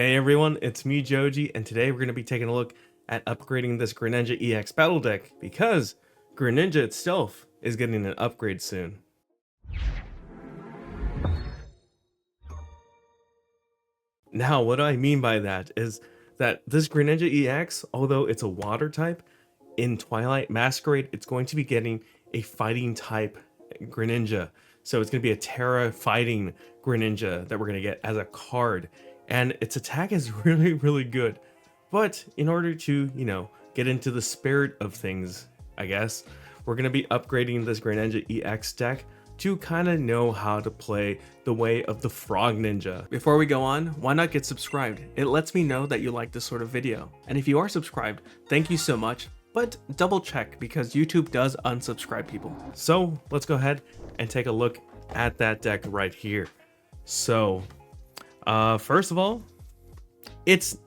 Hey everyone, it's me Joji, and today we're going to be taking a look at upgrading this Greninja EX battle deck because Greninja itself is getting an upgrade soon. Now, what I mean by that is that this Greninja EX, although it's a water type, in Twilight Masquerade, it's going to be getting a fighting type Greninja. So it's going to be a Tera Fighting Greninja that we're going to get as a card. And its attack is really good. But in order to, get into the spirit of things, I guess, we're going to be upgrading this Greninja EX deck to kind of know how to play the way of the Frog Ninja. Before we go on, why not get subscribed? It lets me know that you like this sort of video. And if you are subscribed, thank you so much. But double check because YouTube does unsubscribe people. So let's go ahead and take a look at that deck right here. So first of all, it's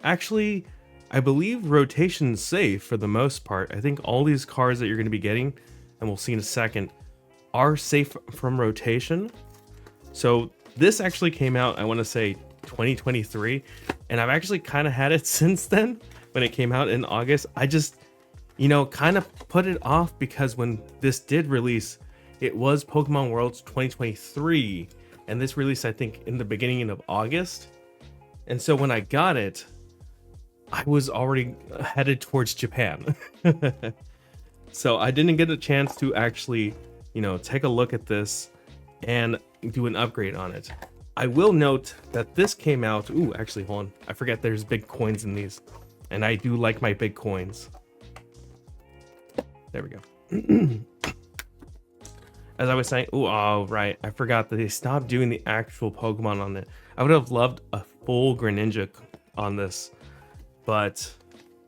actually, I believe, rotation safe for the most part. I think all these cards that you're going to be getting, and we'll see in a second, are safe from rotation. So this actually came out, I want to say 2023, and I've actually kind of had it since then. When it came out in August, I just, kind of put it off because when this did release, it was Pokemon Worlds 2023, and this released, I think, in the beginning of August. And so when I got it, I was already headed towards Japan. So I didn't get a chance to actually, take a look at this and do an upgrade on it. I will note that this came out, actually, hold on, I forget there's big coins in these. And I do like my big coins. There we go. As I was saying, right, I forgot that they stopped doing the actual Pokemon on it. I would have loved a full Greninja on this, but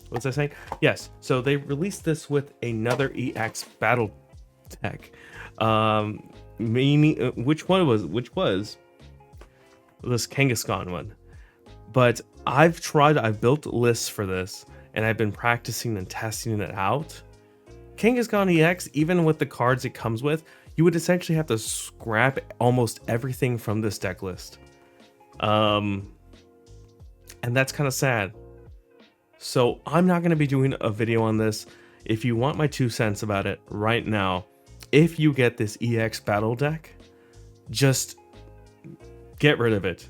what was I saying? Yes, so they released this with another EX battle deck. Meaning, which was this Kangaskhan one. But I've built lists for this, and I've been practicing and testing it out. Kangaskhan EX, even with the cards it comes with, you would essentially have to scrap almost everything from this deck list. And that's kind of sad. So I'm not going to be doing a video on this. If you want my 2 cents about it right now, if you get this EX battle deck, just get rid of it.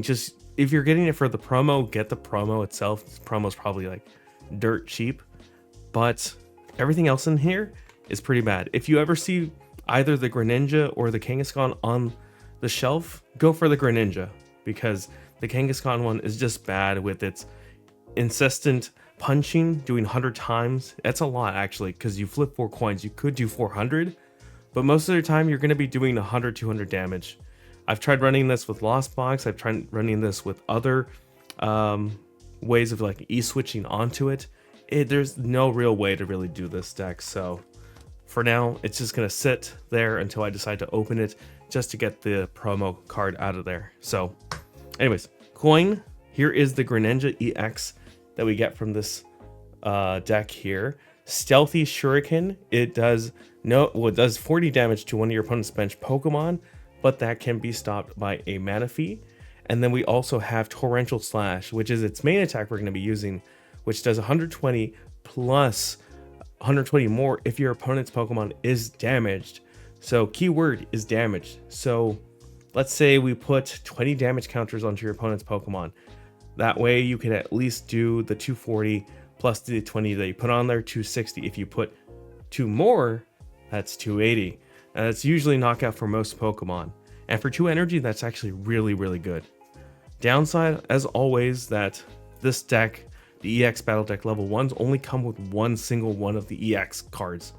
Just if you're getting it for the promo, get the promo itself. This promo's probably like dirt cheap, but everything else in here is pretty bad. If you ever see either the Greninja or the Kangaskhan on the shelf, go for the Greninja because the Kangaskhan one is just bad with its insistent punching, doing 100 times. That's a lot actually, because you flip 4 coins, you could do 400, but most of the time you're going to be doing 100, 200 damage. I've tried running this with Lost Box. I've tried running this with other ways of like e-switching onto it. There's no real way to really do this deck. So for now, it's just going to sit there until I decide to open it just to get the promo card out of there. So anyways, coin. Here is the Greninja EX that we get from this deck here. Stealthy Shuriken. It does 40 damage to one of your opponent's bench Pokemon, but that can be stopped by a Manaphy. And then we also have Torrential Slash, which is its main attack we're going to be using, which does 120 plus 120 more if your opponent's Pokemon is damaged. So keyword is damaged. So let's say we put 20 damage counters onto your opponent's Pokemon. That way you can at least do the 240 plus the 20 that you put on there, 260. If you put 2 more, that's 280. And that's usually knockout for most Pokemon. And for 2 energy, that's actually really good. Downside, as always, that this deck, the EX Battle Deck level 1s, only come with one single one of the EX cards.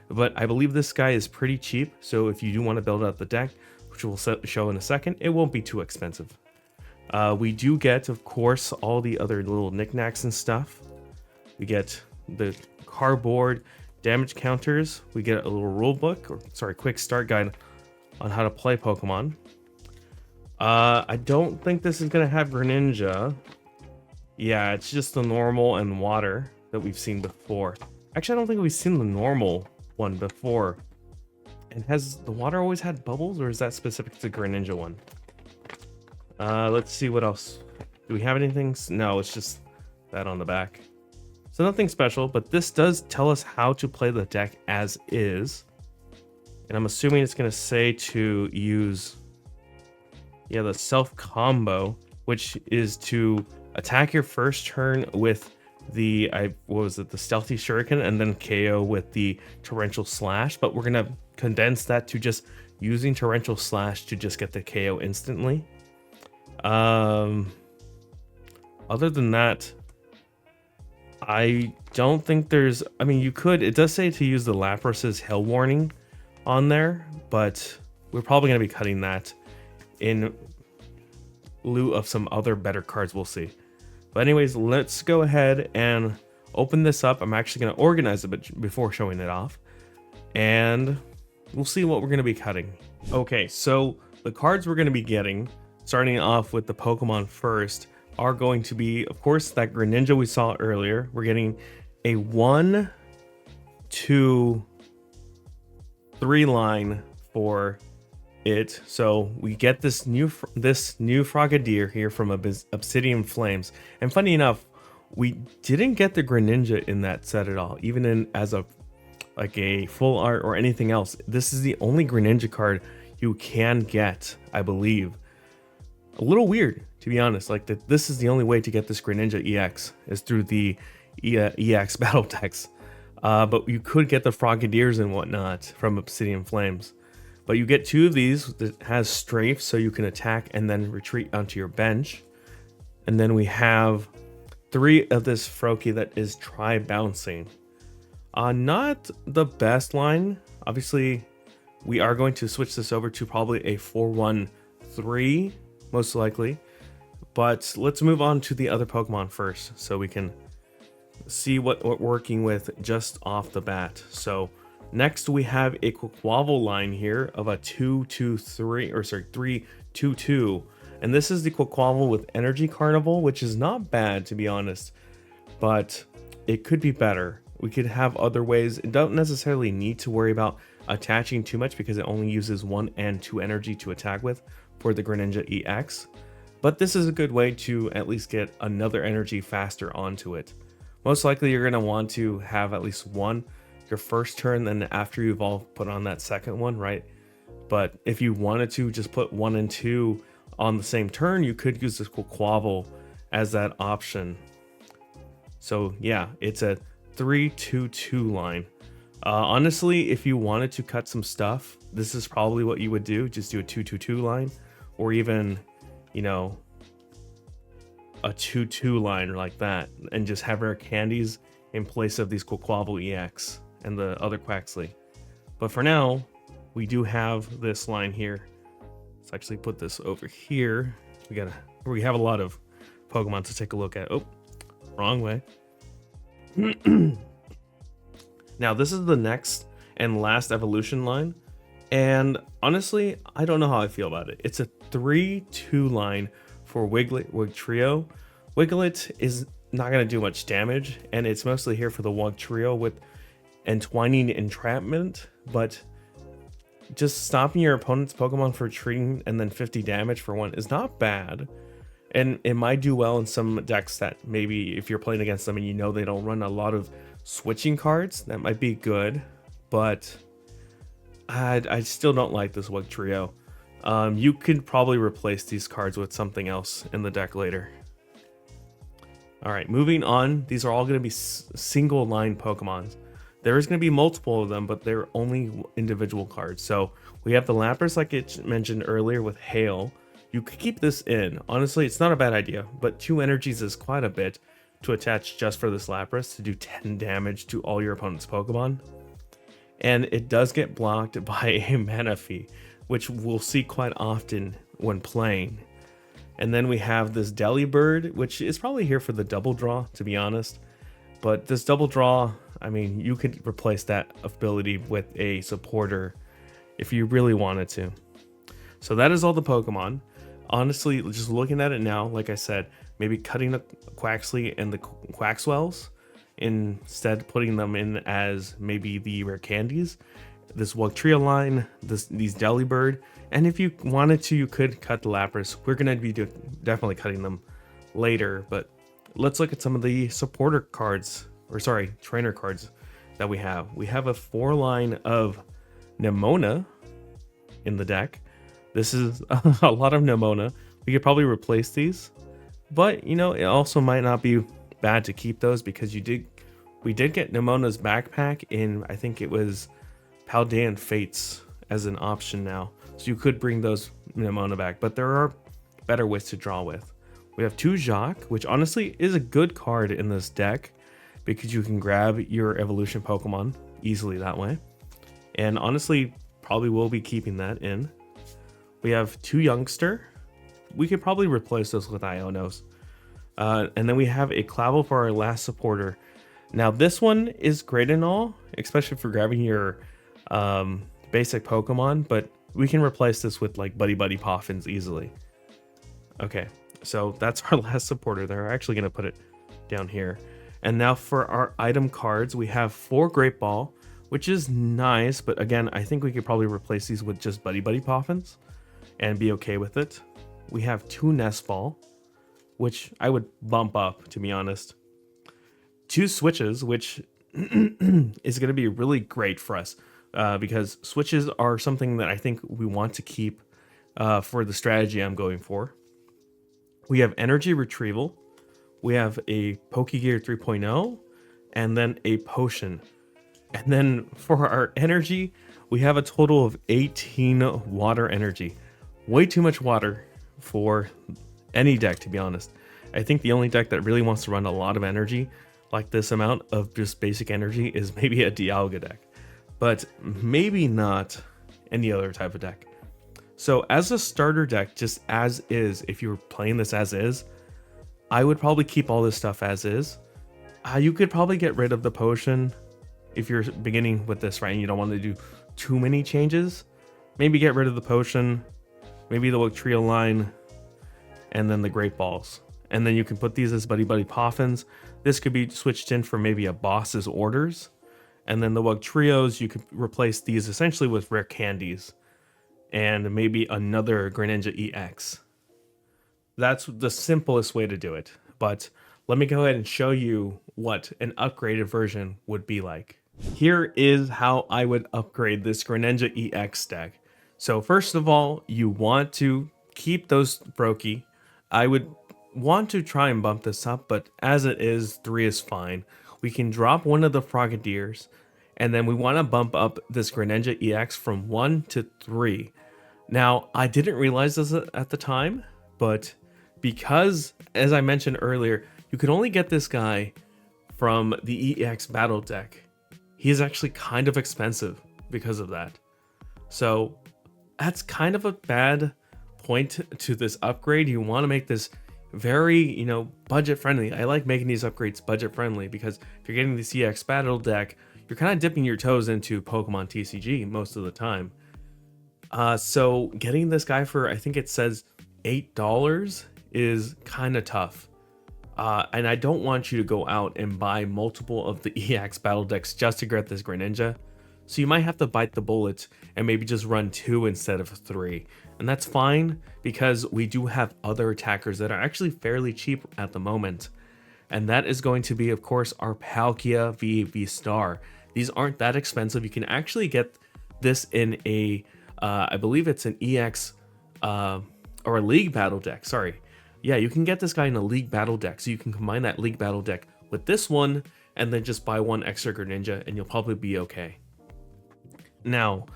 But I believe this guy is pretty cheap, so if you do want to build out the deck, which we'll show in a second, it won't be too expensive. We do get, of course, all the other little knickknacks and stuff. We get the cardboard damage counters. We get a little rule book, quick start guide on how to play Pokemon. I don't think this is going to have Greninja. Yeah, it's just the normal and water that we've seen before. Actually, I don't think we've seen the normal one before. And has the water always had bubbles, or is that specific to the Greninja one? Let's see what else. Do we have anything? No, it's just that on the back. So nothing special, but this does tell us how to play the deck as is. And I'm assuming it's going to say to use, yeah, the self combo, which is to attack your first turn with the, what was it, the Stealthy Shuriken, and then KO with the Torrential Slash. But we're going to condense that to just using Torrential Slash to just get the KO instantly. Other than that, I don't think there's, I mean, you could, it does say to use the Lapras's Hell Warning on there, but we're probably going to be cutting that in lieu of some other better cards. We'll see. But anyways, let's go ahead and open this up. I'm actually going to organize it before showing it off, and we'll see what we're going to be cutting. Okay, so the cards we're going to be getting, starting off with the Pokemon first, are going to be, of course, that Greninja we saw earlier. We're getting a 1, 2, 3 line for it. So we get this new Frogadier here from Obsidian Flames. And funny enough, we didn't get the Greninja in that set at all, even in as a like a full art or anything else. This is the only Greninja card you can get, I believe. A little weird, to be honest. Like that, this is the only way to get this Greninja EX is through the EX battle decks. But you could get the Frogadiers and whatnot from Obsidian Flames. But you get 2 of these that has strafe, so you can attack and then retreat onto your bench. And then we have 3 of this Froakie that is tri-bouncing. Not the best line. Obviously, we are going to switch this over to probably a 4-1-3, most likely. But let's move on to the other Pokemon first, so we can see what we're working with just off the bat. So next we have a Quaquaval line here of a 2-2-3, or sorry, 3-2-2. And this is the Quaquaval with Energy Carnival, which is not bad, to be honest, but it could be better. We could have other ways. It don't necessarily need to worry about attaching too much because it only uses 1 and 2 energy to attack with for the Greninja EX. But this is a good way to at least get another energy faster onto it. Most likely you're going to want to have at least 1 your first turn, then after you evolve, put on that second one, right? But if you wanted to just put 1 and 2 on the same turn, you could use this Quaquaval as that option. So yeah, it's a 3-2-2 line. Honestly, if you wanted to cut some stuff, this is probably what you would do. Just do a 2-2-2 line, or even, you know, a 2-2 line like that, and just have Rare Candies in place of these Quaquaval EX and the other Quaxley. But for now, we do have this line here. Let's actually put this over here. We have a lot of Pokemon to take a look at. Oh, wrong way. Now this is the next and last evolution line, and honestly, I don't know how I feel about it. It's a 3-2 line for Wigtrio. Wiglet is not going to do much damage, and it's mostly here for the Wugtrio with Entwining Entrapment, but just stopping your opponent's Pokemon for retreating and then 50 damage for 1 is not bad. And it might do well in some decks that maybe if you're playing against them and you know they don't run a lot of switching cards, that might be good. But I still don't like this Wugtrio. You could probably replace these cards with something else in the deck later. Alright, moving on. These are all going to be single line Pokemons. There is going to be multiple of them, but they're only individual cards. So we have the Lapras, like it mentioned earlier, with Hail. You could keep this in. Honestly, it's not a bad idea, but 2 energies is quite a bit to attach just for this Lapras to do 10 damage to all your opponent's Pokemon. And it does get blocked by a mana fee, which we'll see quite often when playing. And then we have this Delibird, which is probably here for the double draw, to be honest. But this double draw, I mean, you could replace that ability with a supporter if you really wanted to. So that is all the Pokemon. Honestly, just looking at it now, like I said, maybe cutting the Quaxley and the Quaxwells, instead putting them in as maybe the Rare Candies, this Wugtrio line, these Delibird, and if you wanted to, you could cut the Lapras. We're going to be definitely cutting them later, but let's look at some of the supporter cards, or sorry, trainer cards that we have. We have a 4-line of Nemona in the deck. This is a lot of Nemona. We could probably replace these, but you know, it also might not be bad to keep those because we did get Nemona's backpack in, I think it was Paldean Fates as an option now. So you could bring those Nemona back, but there are better ways to draw with. We have 2 Jacq, which honestly is a good card in this deck because you can grab your evolution Pokemon easily that way. And honestly, probably will be keeping that in. We have 2 Youngster. We could probably replace those with Ionos. And then we have a Clavel for our last supporter. Now this one is great and all, especially for grabbing your basic Pokemon, but we can replace this with like Buddy-Buddy Poffins easily. Okay, so that's our last supporter. They're actually going to put it down here. And now for our item cards, we have 4 Great Ball, which is nice, but again, I think we could probably replace these with just Buddy-Buddy Poffins and be okay with it. We have 2 Nest Ball, which I would bump up, to be honest. 2 Switches, which is going to be really great for us because Switches are something that I think we want to keep for the strategy I'm going for. We have Energy Retrieval. We have a Pokegear 3.0 and then a Potion. And then for our energy, we have a total of 18 water energy. Way too much water for any deck, to be honest. I think the only deck that really wants to run a lot of energy, like this amount of just basic energy, is maybe a Dialga deck. But maybe not any other type of deck. So as a starter deck, just as is, if you were playing this as is, I would probably keep all this stuff as is. You could probably get rid of the Potion if you're beginning with this, right, and you don't want to do too many changes. Maybe get rid of the Potion, maybe the Wugtrio line, and then the Great Balls. And then you can put these as Buddy-Buddy Poffins. This could be switched in for maybe a boss's orders. And then the Wugtrios, you could replace these essentially with Rare Candies. And maybe another Greninja EX. That's the simplest way to do it. But let me go ahead and show you what an upgraded version would be like. Here is how I would upgrade this Greninja EX deck. So first of all, you want to keep those Froakie. I would want to try and bump this up, but as it is, 3 is fine. We can drop one of the Frogadiers, and then we want to bump up this Greninja EX from 1 to 3. Now, I didn't realize this at the time, but because, as I mentioned earlier, you could only get this guy from the EX battle deck, he is actually kind of expensive because of that. So that's kind of a bad point to this upgrade. You want to make this very, budget friendly. I like making these upgrades budget friendly because if you're getting the EX battle deck, you're kind of dipping your toes into Pokemon TCG most of the time. So getting this guy for, I think it says $8 is kind of tough. And I don't want you to go out and buy multiple of the EX battle decks just to get this Greninja. So you might have to bite the bullet and maybe just run 2 instead of 3. And that's fine because we do have other attackers that are actually fairly cheap at the moment. And that is going to be, of course, our Palkia VSTAR. These aren't that expensive. You can actually get this in a, I believe it's an EX or a League battle deck. Sorry. Yeah, you can get this guy in a League battle deck. So you can combine that League battle deck with this one and then just buy 1 extra Greninja and you'll probably be okay. Now,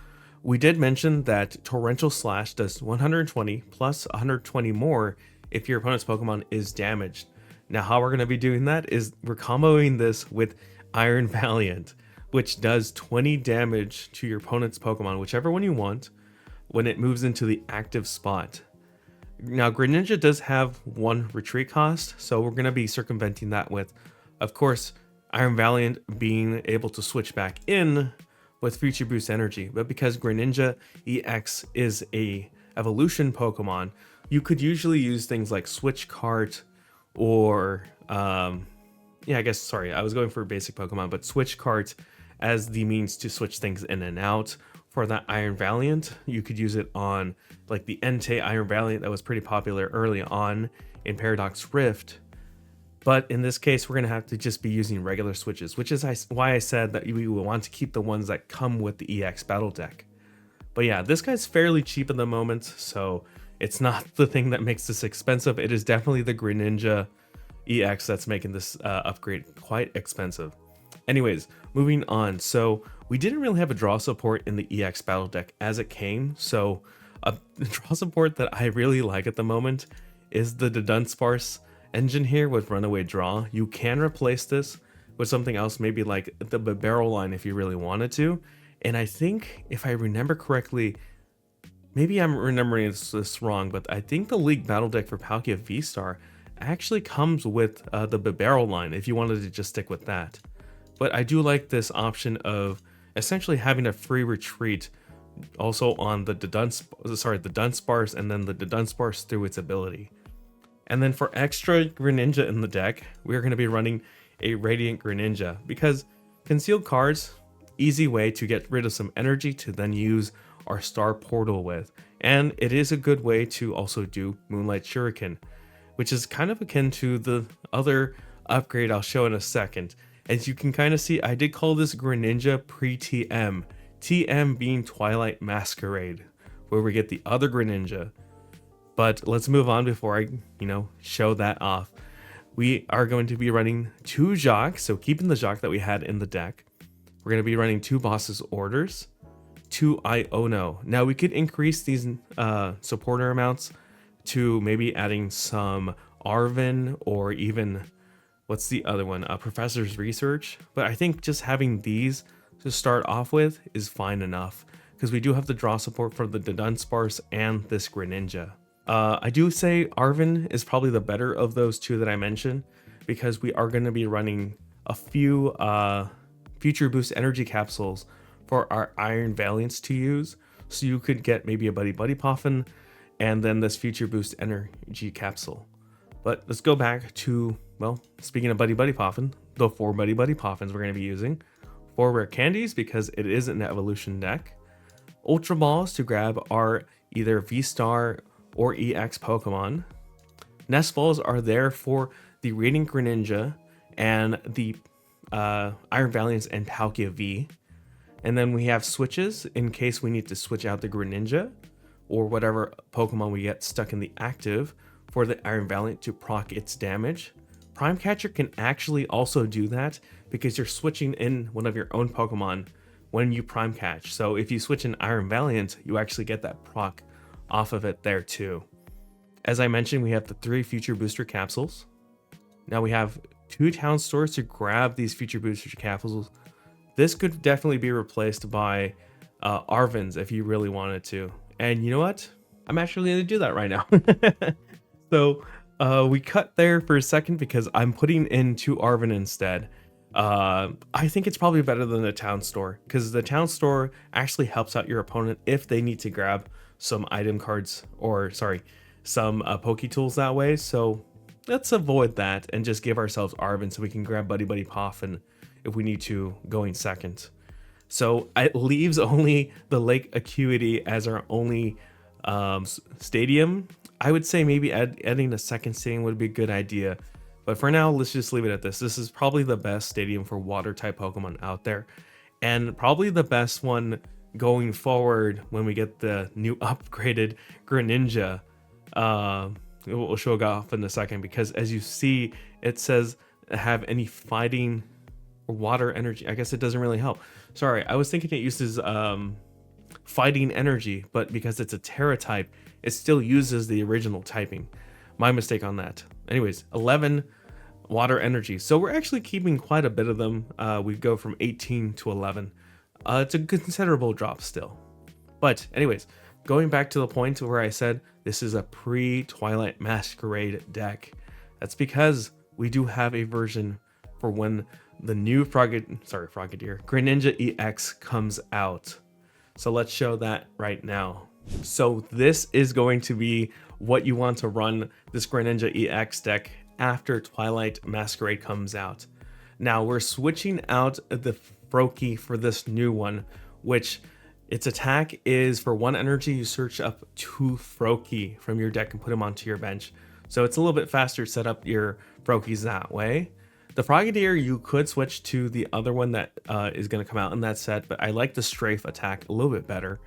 we did mention that Torrential Slash does 120 plus 120 more if your opponent's Pokemon is damaged. Now, how we're going to be doing that is we're comboing this with Iron Valiant, which does 20 damage to your opponent's Pokemon, whichever one you want, when it moves into the active spot. Now, Greninja does have 1 retreat cost, so we're going to be circumventing that with, of course, Iron Valiant being able to switch back in with Future Boost Energy. But because Greninja EX is a evolution Pokemon, you could usually use things like Switch Cart or, I was going for basic Pokemon, but Switch Cart as the means to switch things in and out. For that Iron Valiant, you could use it on like the Entei Iron Valiant that was pretty popular early on in Paradox Rift. But in this case, we're going to have to just be using regular switches, which is why I said that we will want to keep the ones that come with the EX battle deck. But yeah, this guy's fairly cheap at the moment, so it's not the thing that makes this expensive. It is definitely the Greninja EX that's making this upgrade quite expensive. Anyways, moving on. So we didn't really have a draw support in the EX battle deck as it came. So a draw support that I really like at the moment is the Dunsparce engine here with Runaway Draw. You can replace this with something else, maybe like the barrel line if you really wanted to. And I think if I remember correctly, maybe I'm remembering this wrong, but I think the League battle deck for Palkia VSTAR actually comes with the barrel line if you wanted to just stick with that. But I do like this option of essentially having a free retreat also on the Dunsparce and then the Dunsparce through its ability. And then for extra Greninja in the deck, we're going to be running a Radiant Greninja because concealed cards, easy way to get rid of some energy to then use our Star Portal with. And it is a good way to also do Moonlight Shuriken, which is kind of akin to the other upgrade I'll show in a second. As you can kind of see, I did call this Greninja pre-TM. TM being Twilight Masquerade, where we get the other Greninja. But let's move on before I, show that off. We are going to be running 2 Jacq, so keeping the Jacq that we had in the deck. We're going to be running 2 Boss's Orders, 2 Iono. Now we could increase these supporter amounts to maybe adding some Arven or even, what's the other one? Professor's Research. But I think just having these to start off with is fine enough because we do have the draw support for the Dunsparce and this Greninja. I do say Arven is probably the better of those 2 that I mentioned because we are going to be running a few future boost energy capsules for our Iron Valiants to use. So you could get maybe a Buddy-Buddy Poffin and then this future boost energy capsule. But let's go back to, well, speaking of Buddy-Buddy Poffin, the 4 Buddy-Buddy Poffins we're going to be using. 4 rare candies because it is an evolution deck. Ultra balls to grab our either VSTAR or EX Pokemon. Nest balls are there for the Radiant Greninja and the Iron Valiants and Palkia V. And then we have switches in case we need to switch out the Greninja or whatever Pokemon we get stuck in the active for the Iron Valiant to proc its damage. Prime Catcher can actually also do that because you're switching in one of your own Pokemon when you Prime Catch. So if you switch in Iron Valiant, you actually get that proc off of it there too. As I mentioned, we have the 3 future booster capsules. Now we have 2 town stores to grab these future booster capsules. This could definitely be replaced by Arven's if you really wanted to. And you know what? I'm actually going to do that right now. So we cut there for a second because I'm putting in 2 Arven instead. I think it's probably better than the town store because the town store actually helps out your opponent if they need to grab some item cards or some Poke Tools that way. So let's avoid that and just give ourselves Arven so we can grab Buddy-Buddy Poffin if we need to going second. So it leaves only the Lake Acuity as our only stadium. I would say maybe adding a second stadium would be a good idea. But for now, let's just leave it at this. This is probably the best stadium for water type Pokemon out there. And probably the best one going forward when we get the new upgraded Greninja. We'll show it off in a second because as you see, it says have any fighting or water energy. I guess it doesn't really help. Sorry, I was thinking it uses fighting energy, but because it's a Tera type, it still uses the original typing. My mistake on that. Anyways, 11 water energy. So we're actually keeping quite a bit of them. We go from 18 to 11. It's a considerable drop still. But anyways, going back to the point where I said this is a pre-Twilight Masquerade deck. That's because we do have a version for when the new Frogadier Greninja EX comes out. So let's show that right now. So this is going to be what you want to run this Greninja EX deck after Twilight Masquerade comes out. Now we're switching out the Froakie for this new one, which its attack is for 1 energy, you search up 2 Froakie from your deck and put them onto your bench. So it's a little bit faster to set up your Froakies that way. The Frogadier, you could switch to the other one that is going to come out in that set, but I like the strafe attack a little bit better.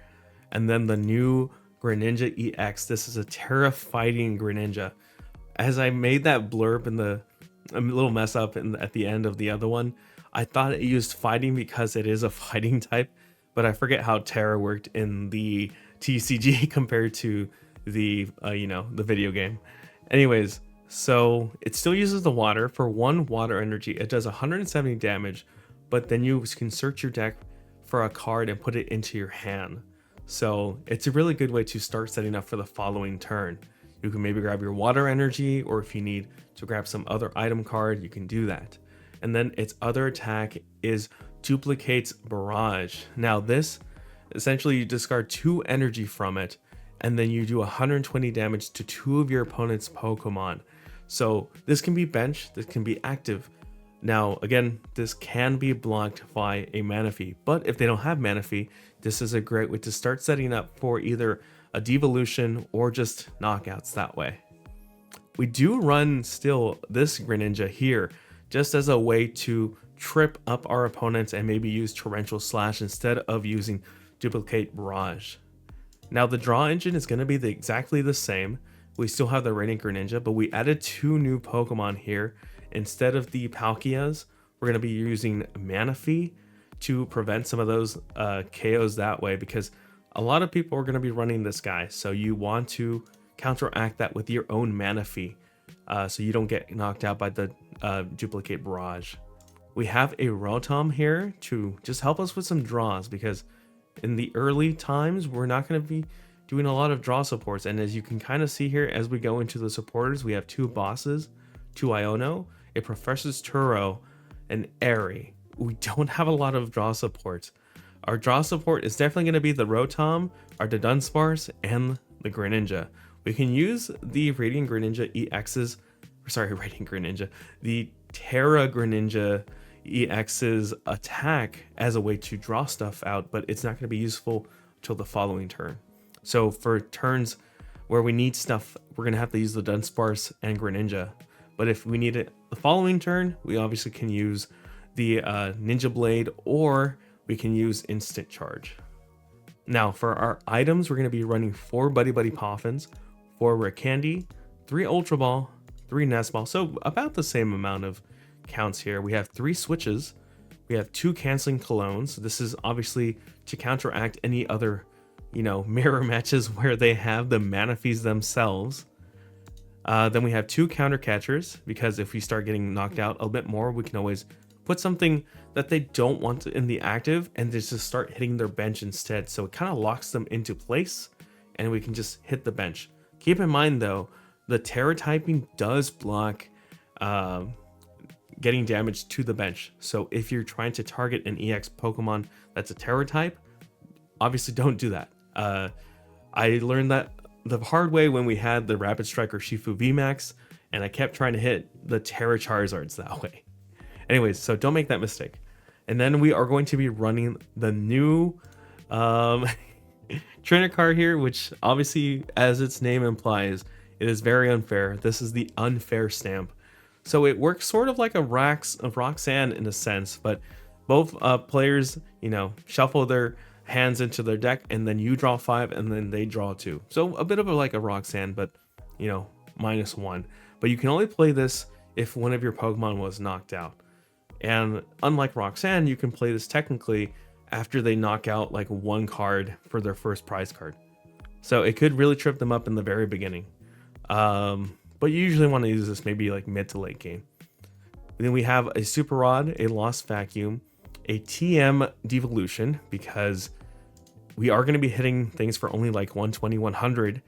And then the new Greninja EX, this is a Tera Fighting Greninja. As I made that blurb in the a little mess up at the end of the other one, I thought it used fighting because it is a fighting type, but I forget how Tera worked in the TCG compared to the the video game. Anyways, so it still uses the water. For 1 water energy, it does 170 damage, but then you can search your deck for a card and put it into your hand. So it's a really good way to start setting up for the following turn. You can maybe grab your water energy, or if you need to grab some other item card, you can do that. And then its other attack is duplicates barrage. Now this, essentially you discard 2 energy from it, and then you do 120 damage to 2 of your opponent's Pokemon. So this can be bench, this can be active. Now again, this can be blocked by a Manaphy, but if they don't have Manaphy, this is a great way to start setting up for either a devolution or just knockouts that way. We do run still this Greninja here just as a way to trip up our opponents and maybe use Torrential Slash instead of using Duplicate Barrage. Now the draw engine is going to be exactly the same. We still have the Radiant Greninja, but we added 2 new Pokemon here. Instead of the Palkias, we're going to be using Manaphy to prevent some of those KOs that way, because a lot of people are going to be running this guy. So you want to counteract that with your own Manaphy, so you don't get knocked out by the Duplicate Barrage. We have a Rotom here to just help us with some draws, because in the early times, we're not going to be doing a lot of draw supports. And as you can kind of see here, as we go into the supporters, we have 2 bosses, 2 Iono, a Professor's Turo, and Airy. We don't have a lot of draw supports. Our draw support is definitely going to be the Rotom, our Dunsparce, and the Greninja. We can use the Radiant Greninja EX's, Radiant Greninja, the Tera Greninja EX's attack as a way to draw stuff out, but it's not going to be useful until the following turn. So for turns where we need stuff, we're going to have to use the Dunsparce and Greninja. But if we need it the following turn, we obviously can use the Ninja Blade, or we can use Instant Charge. Now for our items, we're going to be running 4 Buddy-Buddy Poffins, 4 Rare Candy, 3 Ultra Ball, 3 Nest Ball, so about the same amount of counts here. We have 3 switches, we have 2 canceling colognes. This is obviously to counteract any other mirror matches where they have the Manaphys themselves. Then we have 2 counter catchers, because if we start getting knocked out a bit more, we can always put something that they don't want in the active and just start hitting their bench instead. So it kind of locks them into place and we can just hit the bench. Keep in mind though, the Tera typing does block getting damage to the bench. So if you're trying to target an EX Pokemon that's a Tera type, obviously don't do that. I learned that the hard way when we had the Rapid Strike or Shifu VMAX, and I kept trying to hit the Tera Charizards that way. Anyways, so don't make that mistake. And then we are going to be running the new trainer card here, which obviously, as its name implies, it is very unfair. This is the unfair stamp. So it works sort of like a Roxanne in a sense, but both players, shuffle their hands into their deck, and then you draw 5 and then they draw 2. So a bit of like a Roxanne, but -1. But you can only play this if one of your Pokemon was knocked out. And unlike Roxanne, you can play this technically after they knock out like 1 card for their first prize card. So it could really trip them up in the very beginning. But you usually want to use this maybe like mid to late game. And then we have a Super Rod, a Lost Vacuum, a TM Devolution, because we are going to be hitting things for only like 120, 100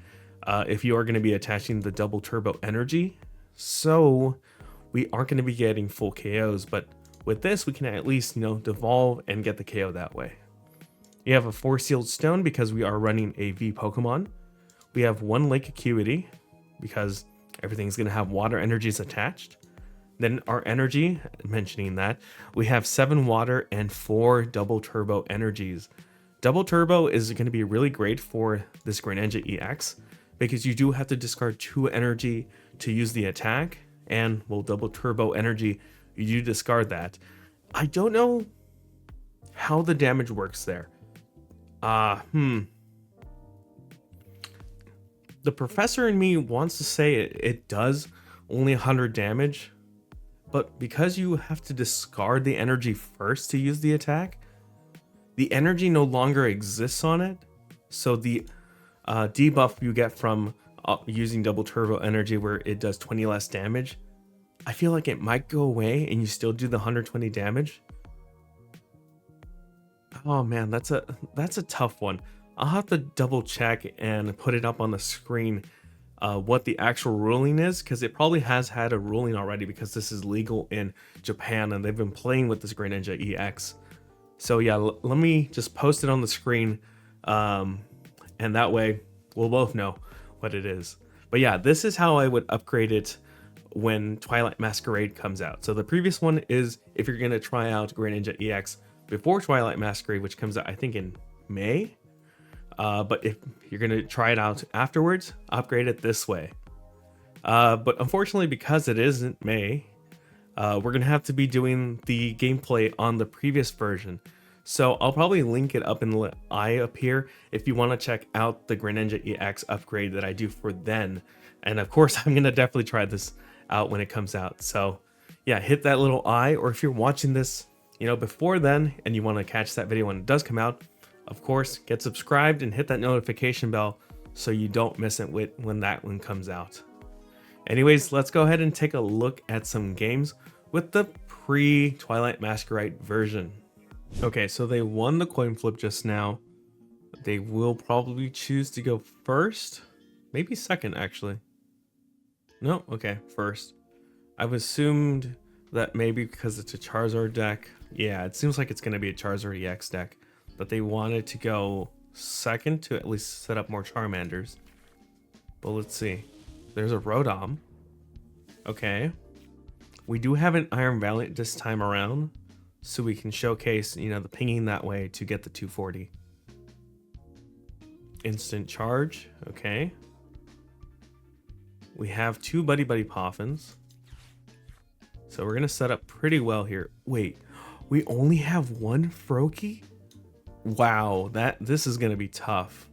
if you are going to be attaching the double turbo energy. So we aren't going to be getting full KOs, but with this, we can at least, devolve and get the KO that way. You have a 4 Sealed Stone because we are running a V Pokemon. We have 1 Lake Acuity because everything's going to have water energies attached. Then our energy, mentioning that, we have 7 water and 4 double turbo energies. Double turbo is going to be really great for this Greninja EX because you do have to discard 2 energy to use the attack, and well, double turbo energy, you do discard that. I don't know how the damage works there. The professor in me wants to say it does only 100 damage, but because you have to discard the energy first to use the attack, the energy no longer exists on it. So the debuff you get from using double turbo energy, where it does 20 less damage, I feel like it might go away and you still do the 120 damage. Oh man, that's a tough one. I'll have to double check and put it up on the screen what the actual ruling is, because it probably has had a ruling already, because this is legal in Japan and they've been playing with this Greninja EX. So yeah, let me just post it on the screen, and that way we'll both know what it is. But yeah, this is how I would upgrade it when Twilight Masquerade comes out. So the previous one is if you're going to try out Greninja EX before Twilight Masquerade, which comes out I think in May. But if you're going to try it out afterwards, upgrade it this way. But unfortunately, because it isn't May, we're going to have to be doing the gameplay on the previous version. So I'll probably link it up in the eye up here if you want to check out the Greninja EX upgrade that I do for then. And of course, I'm going to definitely try this out when it comes out. So yeah, hit that little eye, or if you're watching this, you know, before then and you want to catch that video when it does come out, of course, get subscribed and hit that notification bell so you don't miss it when that one comes out. Anyways, let's go ahead and take a look at some games with the pre-Twilight Masquerade version. Okay, so they won the coin flip just now. They will probably choose to go first. Maybe second, actually. No, okay, first. I've assumed that maybe because it's a Charizard deck. Yeah, it seems like it's going to be a Charizard EX deck. But they wanted to go second to at least set up more Charmanders. But let's see. There's a Rotom. Okay. We do have an Iron Valiant this time around, so we can showcase, you know, the pinging that way to get the 240. Instant charge. Okay. We have 2 Buddy-Buddy Poffins. So we're going to set up pretty well here. Wait, we only have 1 Froakie? Wow, this is going to be tough.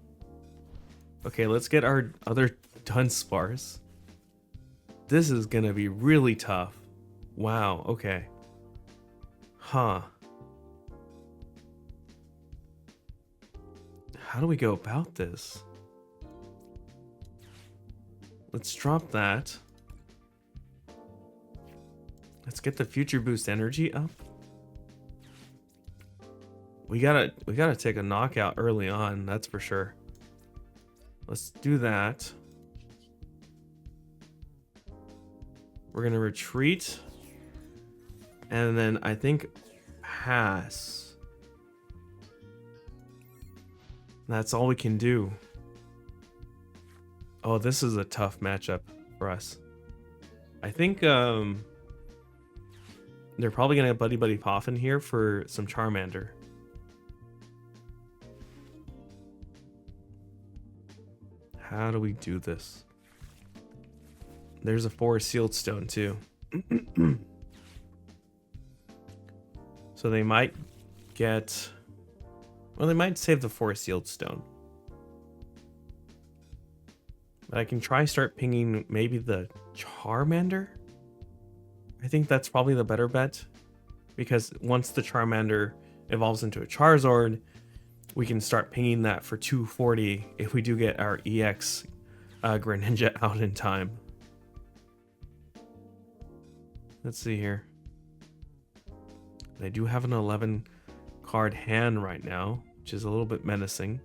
Okay, let's get our other Dunsparce. This is going to be really tough. Wow, okay. Huh. How do we go about this? Let's drop that. Let's get the future boost energy up. We gotta take a knockout early on, that's for sure. Let's do that. We're gonna retreat, and then I think pass. That's all we can do. Oh, this is a tough matchup for us. I think they're probably gonna have Buddy-Buddy Poffin here for some Charmander. How do we do this? There's a Forest Sealed Stone too. So they might get... Well, they might save the Forest Sealed Stone. But I can try start pinging maybe the Charmander? I think that's probably the better bet. Because once the Charmander evolves into a Charizard, we can start pinging that for 240 if we do get our EX Greninja out in time. Let's see here. They do have an 11 card hand right now, which is a little bit menacing.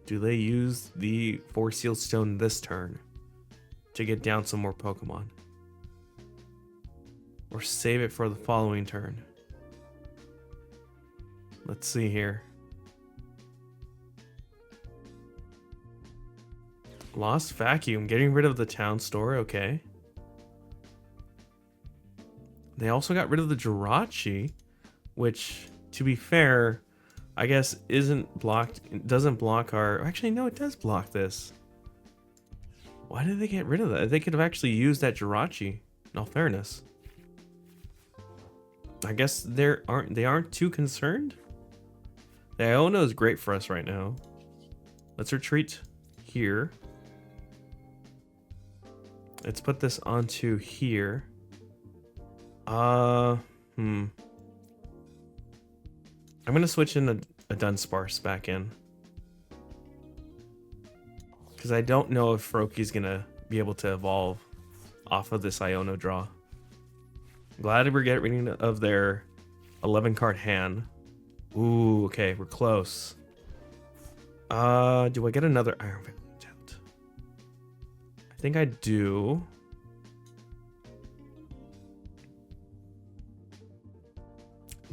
Do they use the Forest Sealed Stone this turn to get down some more Pokemon? Or save it for the following turn? Let's see here. Lost Vacuum, getting rid of the town store, okay. They also got rid of the Jirachi, which, to be fair, I guess isn't blocked. It doesn't block our... Actually, no, it does block this. Why did they get rid of that? They could have actually used that Jirachi, in all fairness. I guess they aren't too concerned. The Iono is great for us right now. Let's retreat here. Let's put this onto here. I'm gonna switch in a Dunsparce back in. Because I don't know if Froakie's gonna be able to evolve off of this Iono draw. Glad we're getting rid of their 11 card hand. Ooh, okay, we're close. Do I get another Iron Valiant out? I think I do.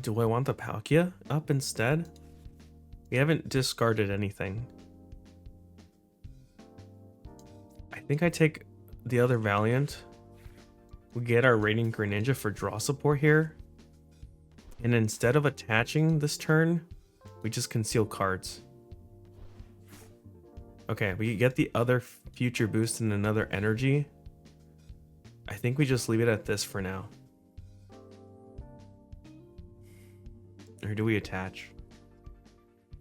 Do I want the Palkia up instead? We haven't discarded anything. I think I take the other Valiant. We get our Radiant Greninja for draw support here. And instead of attaching this turn, we just conceal cards. Okay, we get the other future boost and another energy. I think we just leave it at this for now. Or do we attach?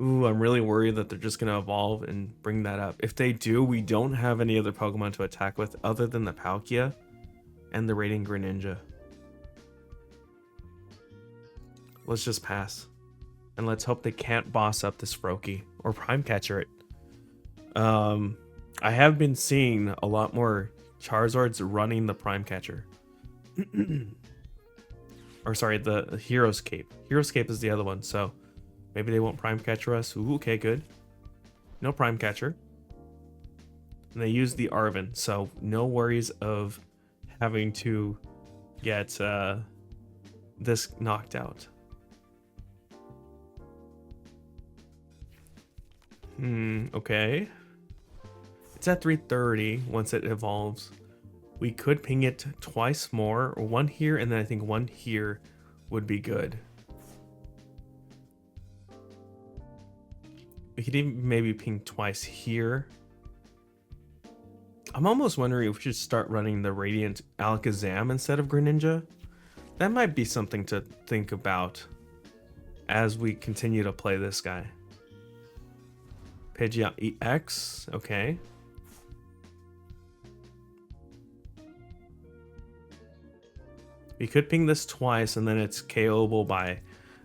Ooh, I'm really worried that they're just going to evolve and bring that up. If they do, we don't have any other Pokemon to attack with other than the Palkia and the Radiant Greninja. Let's just pass. And let's hope they can't boss up this Froakie or Prime Catcher it. I have been seeing a lot more Charizards running the Prime Catcher. Or sorry, the Hero's Cape. Hero's Cape is the other one, so maybe they won't Prime Catcher us. Ooh, okay, good. No Prime Catcher. And they use the Arven, so no worries of having to get this knocked out. Okay. It's at 330 once it evolves. We could ping it twice more, or one here, and then I think one here would be good. We could even maybe ping twice here. I'm almost wondering if we should start running the Radiant Alakazam instead of Greninja. That might be something to think about as we continue to play this guy. Pidgeot EX, okay. We could ping this twice and then it's KO'able by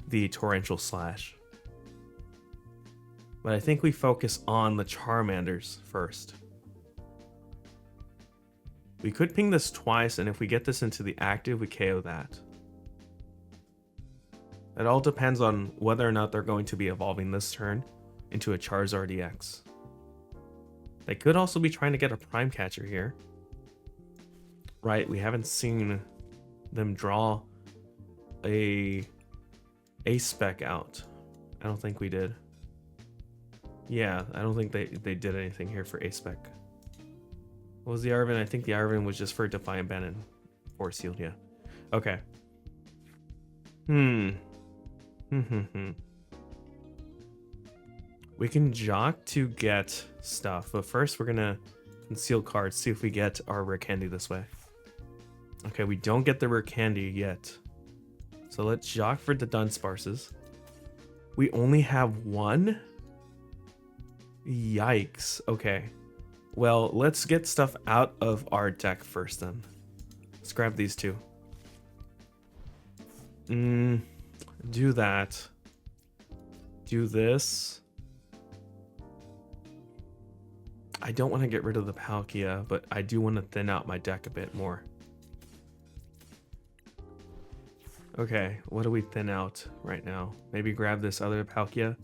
the Torrential Slash. But I think we focus on the Charmanders first. We could ping this twice, and if we get this into the active, we KO that. It all depends on whether or not they're going to be evolving this turn into a Charizard EX. They could also be trying to get a Prime Catcher here. Right, we haven't seen them draw a spec out. I don't think we did. Yeah, I don't think they did anything here for A-Spec. What was the Arven? I think the Arven was just for Defiant Ban and Force Healed, yeah. Okay. We can Jacq to get stuff, but first we're gonna conceal cards, see if we get our Rare Candy this way. Okay, we don't get the Rare Candy yet. So let's Jacq for the Dunsparces. We only have one? Yikes. Okay. Well, let's get stuff out of our deck first then. Let's grab these two. Do that. Do this. I don't want to get rid of the Palkia, but I do want to thin out my deck a bit more. Okay, what do we thin out right now? Maybe grab this other Palkia,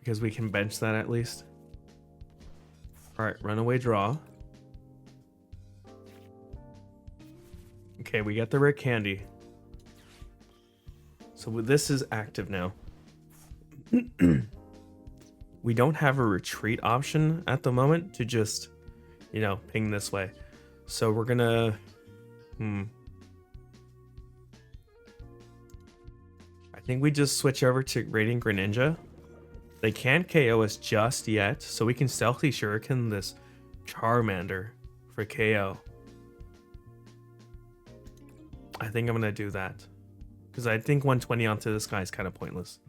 because we can bench that at least. Alright, runaway draw. Okay, we got the Rare Candy. So this is active now. We don't have a retreat option at the moment to just, you know, ping this way. So we're gonna... think we just switch over to Radiant Greninja. They can't KO us just yet, so we can stealthy shuriken this Charmander for KO. I think I'm gonna do that, because I think 120 onto this guy is kind of pointless.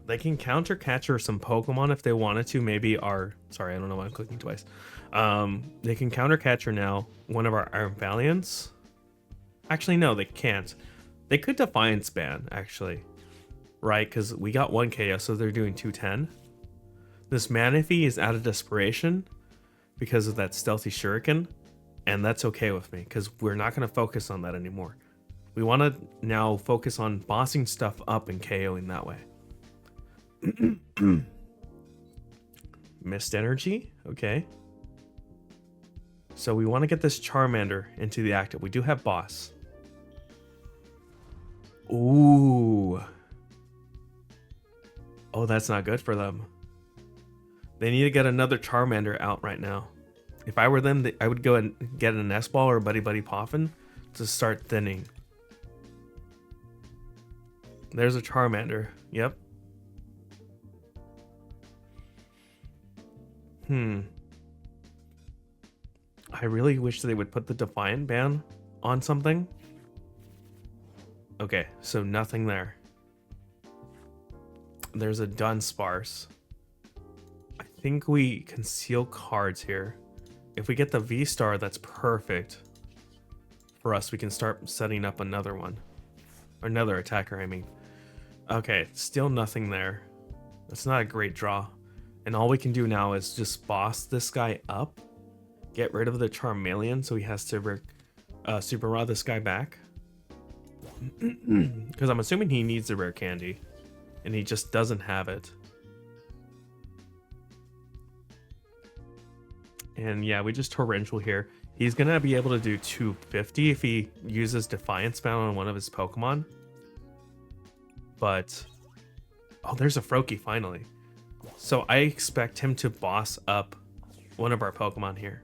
They can counter catcher some Pokemon if they wanted to. Maybe our... Sorry, I don't know why I'm clicking twice. They can counter catcher now one of our Iron Valiants. Actually, no, they can't. They could Defiance ban, actually. Right, because we got 1 KO, so they're doing 210. This Manaphy is out of desperation because of that stealthy shuriken. And that's okay with me, because we're not going to focus on that anymore. We want to now focus on bossing stuff up and KOing that way. Mist energy, okay. So we want to get this Charmander into the active. We do have boss. Ooh. Oh, that's not good for them. They need to get another Charmander out right now. If I were them, I would go and get a Nest Ball or Buddy-Buddy Poffin to start thinning. There's a Charmander. Yep. I really wish they would put the Defiant ban on something. Okay, so nothing there. There's a Dunsparce. I think we conceal cards here. If we get the VSTAR, that's perfect for us. We can start setting up another one. Or another attacker, I mean. Okay, still nothing there. That's not a great draw. And all we can do now is just boss this guy up. Get rid of the Charmeleon so he has to Super Rod this guy back. Because I'm assuming he needs a Rare Candy. And he just doesn't have it. And yeah, we just Torrential here. He's going to be able to do 250 if he uses Defiance Bound on one of his Pokemon. But... oh, there's a Froakie finally. So I expect him to boss up one of our Pokemon here.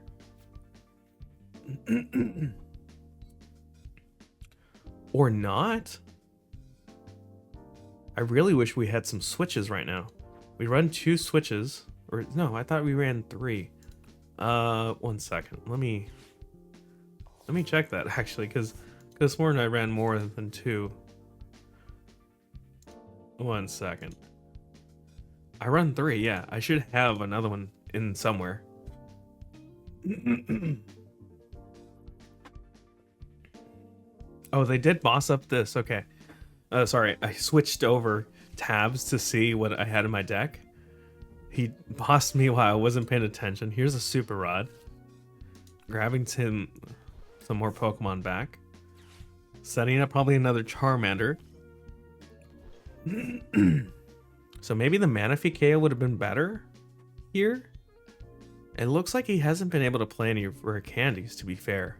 Or not? I really wish we had some switches right now. We run 2 switches. Or no, I thought we ran 3. 1 second. Let me check that actually, because this morning I ran more than 2. 1 second. I run 3, yeah. I should have another one in somewhere. Oh, they did boss up this. Okay. Sorry, I switched over tabs to see what I had in my deck. He bossed me while I wasn't paying attention. Here's a Super Rod. Grabbing some more Pokemon back. Setting up probably another Charmander. So maybe the Manaphy KO would have been better here. It looks like he hasn't been able to play any Rare Candies, to be fair.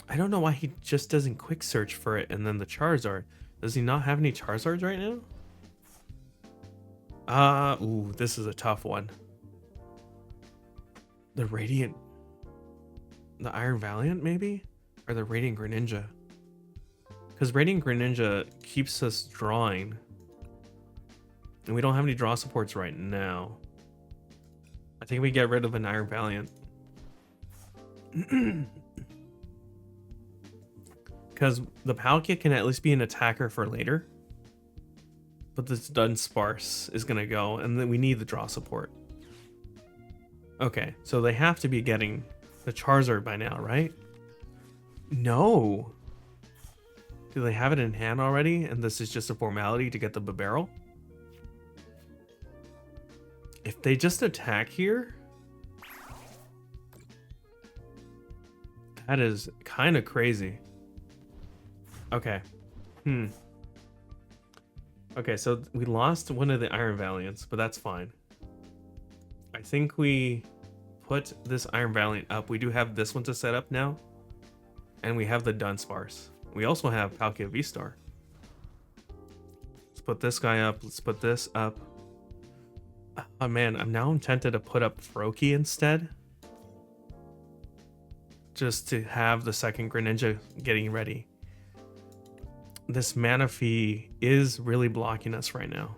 I don't know why he just doesn't quick search for it and then the Charizard. Does he not have any Charizards right now? Ooh, this is a tough one. The Radiant... the Iron Valiant, maybe? Or the Radiant Greninja? Because Radiant Greninja keeps us drawing. And we don't have any draw supports right now. I think we get rid of an Iron Valiant. Because the Palkia can at least be an attacker for later. But this Dunsparce is going to go, and then we need the draw support. Okay, so they have to be getting the Charizard by now, right? No. Do they have it in hand already, and this is just a formality to get the barrel? If they just attack here... that is kind of crazy. Okay. Okay, so we lost one of the Iron Valiants, but that's fine. I think we put this Iron Valiant up. We do have this one to set up now. And we have the Dunsparce. We also have Palkia VSTAR. Let's put this guy up. Let's put this up. Oh man, I'm tempted to put up Froakie instead. Just to have the second Greninja getting ready. this Manaphy is really blocking us right now.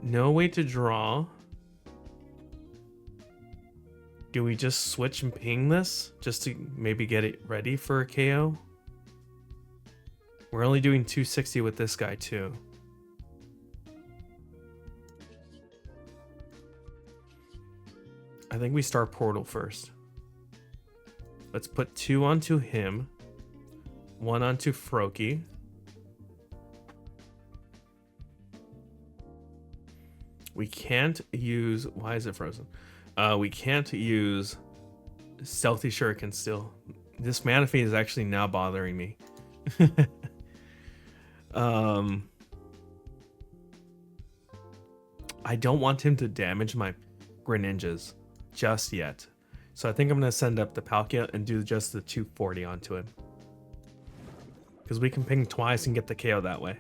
No way to draw. Do we just switch and ping this just to maybe get it ready for a KO? We're only doing 260 with this guy too. I think we start Portal first. Let's put 2 onto him, 1 onto Froakie. We can't use, why is it frozen? We can't use Stealthy Shuriken still. This Manaphy is actually now bothering me. I don't want him to damage my Greninjas just yet. So I think I'm going to send up the Palkia and do just the 240 onto him. Because we can ping twice and get the KO that way.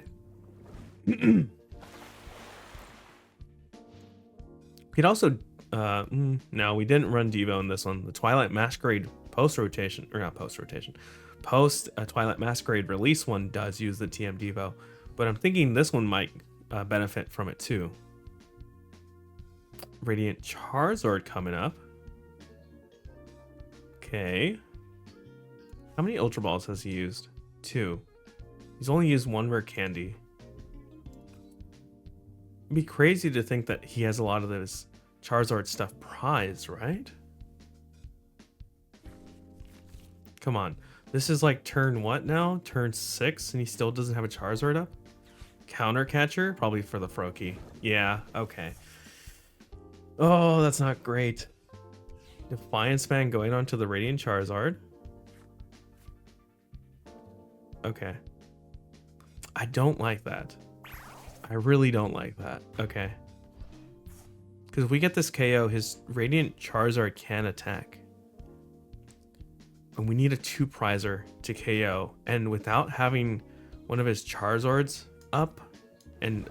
We'd also... no, we didn't run Devo in this one. The Twilight Masquerade post-rotation... Or not post-rotation. Post-Twilight Masquerade release one does use the TM Devo. But I'm thinking this one might benefit from it too. Radiant Charizard coming up. Okay. How many Ultra Balls has he used? 2. He's only used 1 Rare Candy. It'd be crazy to think that he has a lot of this Charizard stuff prized, right? Come on. This is like turn what now? Turn 6 and he still doesn't have a Charizard up? Counter Catcher? Probably for the Froakie. Yeah, okay. Oh, that's not great. Defiance Span going on to the Radiant Charizard. Okay. I don't like that. I really don't like that. Okay. Because if we get this KO, his Radiant Charizard can attack. And we need a 2-prizer to KO. And without having one of his Charizards up and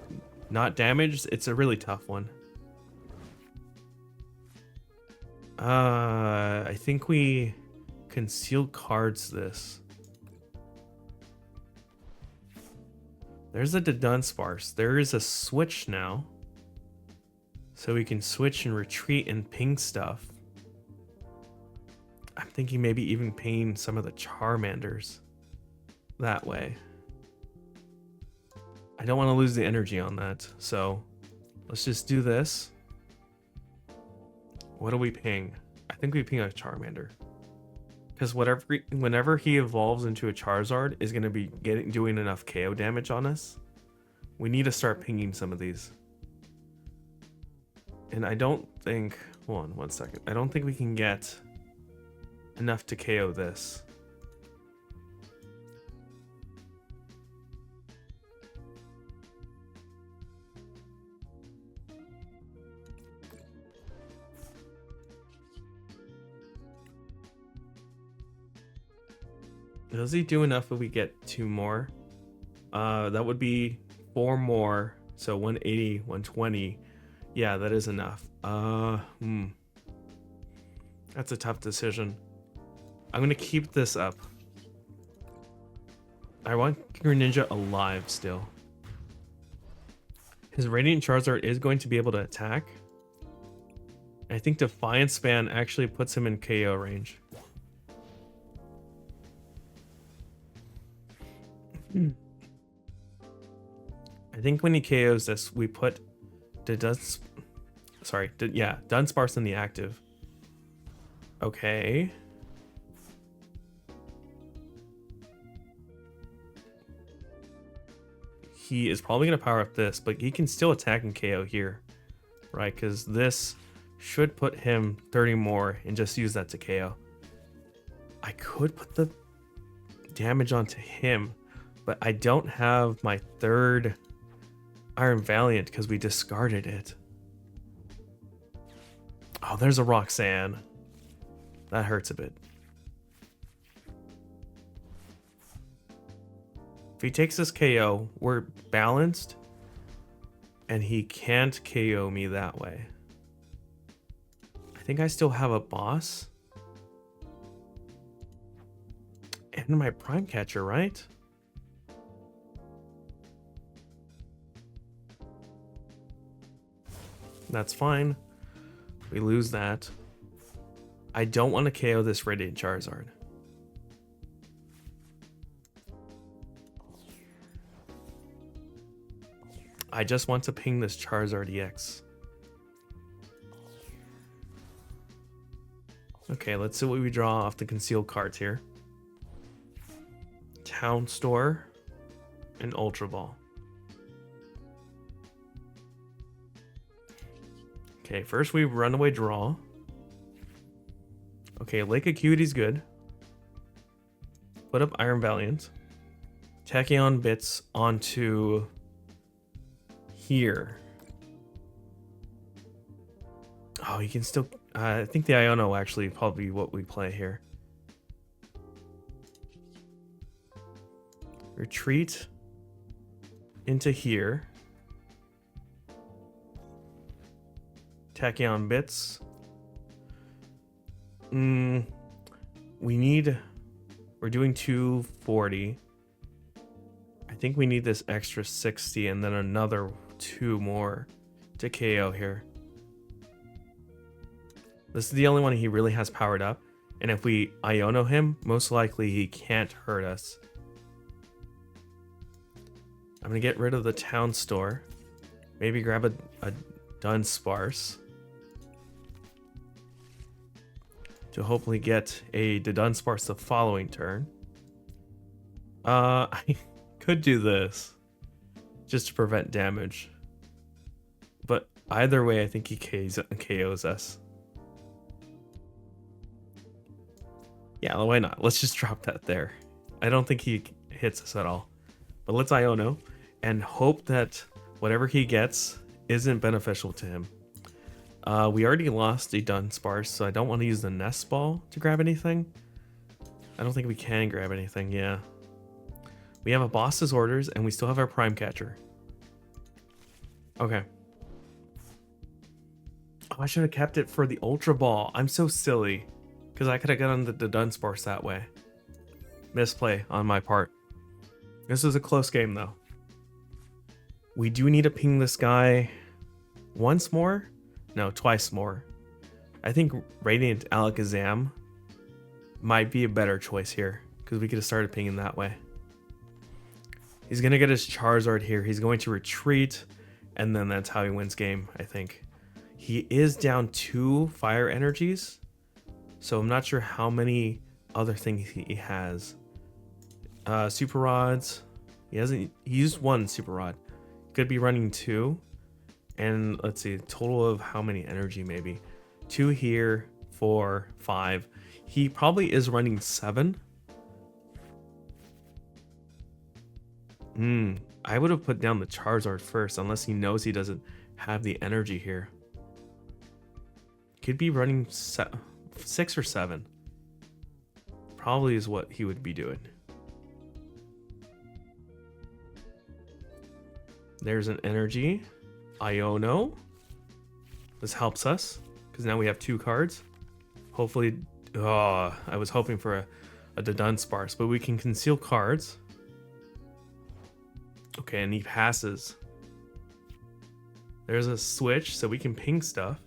not damaged, it's a really tough one. I think we conceal cards this. There's a Dunsparce. There is a switch now. So we can switch and retreat and ping stuff. I'm thinking maybe even ping some of the Charmanders that way. I don't want to lose the energy on that. So let's just do this. What do we ping? I think we ping a Charmander. Because whenever he evolves into a Charizard is going to be doing enough KO damage on us. We need to start pinging some of these. And I don't think... Hold on 1 second. I don't think we can get enough to KO this. Does he do enough if we get 2 more? That would be 4 more. So 180, 120. Yeah, that is enough. That's a tough decision. I'm going to keep this up. I want Greninja alive still. His Radiant Charizard is going to be able to attack. I think Defiance Span actually puts him in KO range. I think when he KOs this, we put Dunsparce in the active. Okay. He is probably going to power up this, but he can still attack and KO here, right? Because this should put him 30 more and just use that to KO. I could put the damage onto him, but I don't have my 3rd Iron Valiant because we discarded it. Oh, there's a Roxanne. That hurts a bit. If he takes this KO, we're balanced, and he can't KO me that way. I think I still have a boss. And my Prime Catcher, right? That's fine. We lose that. I don't want to KO this Radiant Charizard. I just want to ping this Charizard EX. Okay, let's see what we draw off the concealed cards here. Town Store and Ultra Ball. Okay, first we Runaway Draw. Okay, Lake Acuity's good. Put up Iron Valiant. Tachyon Bits onto here. Oh, you can still... I think the Iono actually probably what we play here. Retreat into here. Tachyon Bits. We're doing 240. I think we need this extra 60 and then another 2 more to KO here. This is the only one he really has powered up, and if we Iono him, most likely he can't hurt us. I'm gonna get rid of the Town Store. Maybe grab a Dunsparce to hopefully get a Dudunsparce the following turn. I could do this just to prevent damage, but either way I think he KOs us. Yeah, why not? Let's just drop that there. I don't think he hits us at all. But let's Iono and hope that whatever he gets isn't beneficial to him. We already lost a Dunsparce, so I don't want to use the Nest Ball to grab anything. I don't think we can grab anything, yeah. We have a boss's orders, and we still have our Prime Catcher. Okay. Oh, I should have kept it for the Ultra Ball. I'm so silly. Because I could have gotten the Dunsparce that way. Misplay on my part. This is a close game, though. We do need to ping this guy once more? No, twice more. I think Radiant Alakazam might be a better choice here, because we could have started pinging that way. He's going to get his Charizard here. He's going to retreat, and then that's how he wins game, I think. He is down 2 fire energies. So I'm not sure how many other things he has. Super Rods. He used 1 Super Rod. Could be running 2. And let's see, total of how many energy maybe. 2 here, 4, 5. He probably is running 7. I would have put down the Charizard first, unless he knows he doesn't have the energy here. Could be running 6 or 7. Probably is what he would be doing. There's an energy. Iono. This helps us because now we have 2 cards. Hopefully, I was hoping for a Dudunsparce, but we can conceal cards. Okay, and he passes. There's a switch, so we can ping stuff.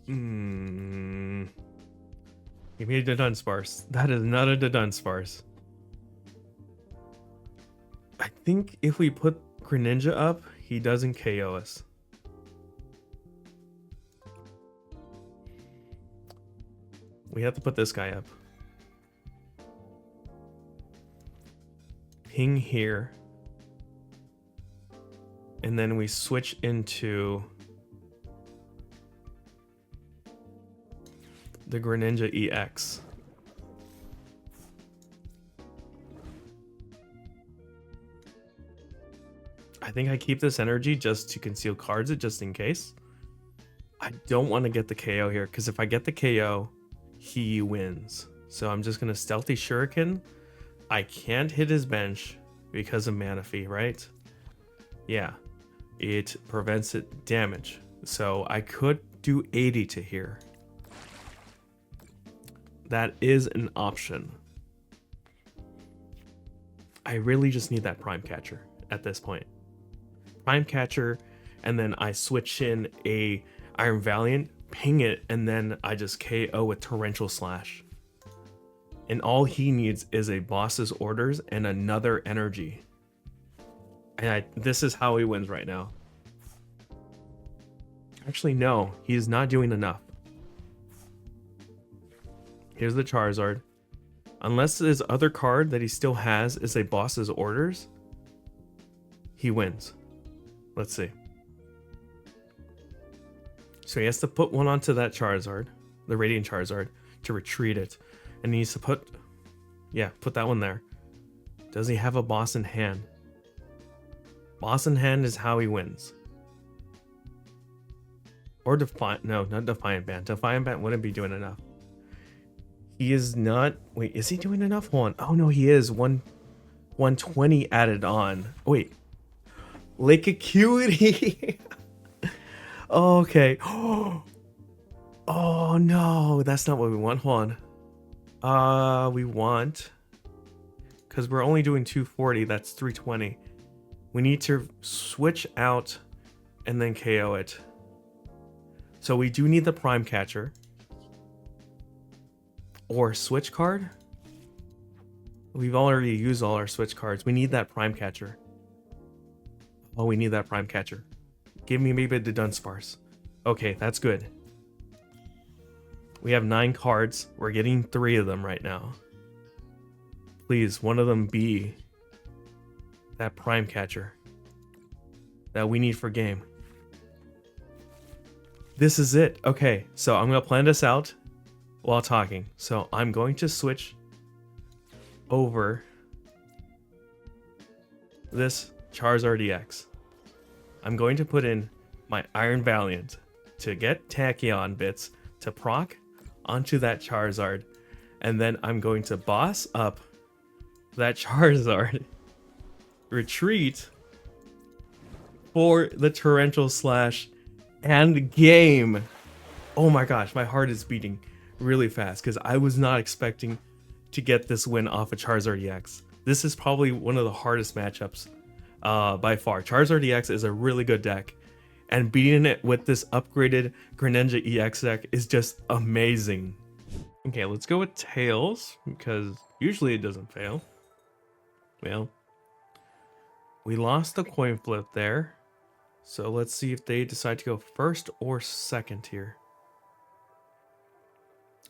Give me a Dudunsparce. That is not a Dudunsparce. I think if we put Greninja up, he doesn't KO us. We have to put this guy up. Ping here. And then we switch into the Greninja EX. I think I keep this energy just to conceal cards, just in case. I don't want to get the KO here, because if I get the KO, he wins. So I'm just going to Stealthy Shuriken. I can't hit his bench because of Manaphy, right? Yeah, it prevents it damage. So I could do 80 to here. That is an option. I really just need that Prime Catcher at this point. Prime Catcher, and then I switch in a Iron Valiant, ping it, and then I just KO with Torrential Slash. And all he needs is a boss's orders and another energy. And this is how he wins right now. Actually, no, he's not doing enough. Here's the Charizard. Unless his other card that he still has is a boss's orders, he wins. Let's see. So he has to put one onto that Charizard, the Radiant Charizard, to retreat it. And he needs to put that one there. Does he have a boss in hand? Boss in hand is how he wins. Or Defiant, no, not Defiant Band. Defiant Band wouldn't be doing enough. He is not, wait, is he doing enough? Hold on. Oh no, he is. 120 added on. Wait. Lake Acuity. Okay. Oh no, that's not what we want. Hold on. We want, because we're only doing 240, that's 320. We need to switch out and then KO it. So we do need the Prime Catcher. Or switch card? We've already used all our switch cards. We need that Prime Catcher. Oh, we need that Prime Catcher. Give me maybe the Dunsparce. Okay, that's good. We have 9 cards. We're getting 3 of them right now. Please, one of them be that Prime Catcher that we need for game. This is it. Okay, so I'm going to plan this out while talking. So I'm going to switch over this Charizard EX. I'm going to put in my Iron Valiant to get Tachyon bits to proc onto that Charizard. And then I'm going to boss up that Charizard, retreat for the Torrential Slash, and game. Oh my gosh, my heart is beating really fast because I was not expecting to get this win off of Charizard EX. This is probably one of the hardest matchups by far. Charizard EX is a really good deck, and beating it with this upgraded Greninja EX deck is just amazing. Okay, let's go with Tails because usually it doesn't fail. Well, we lost the coin flip there, so let's see if they decide to go first or second here.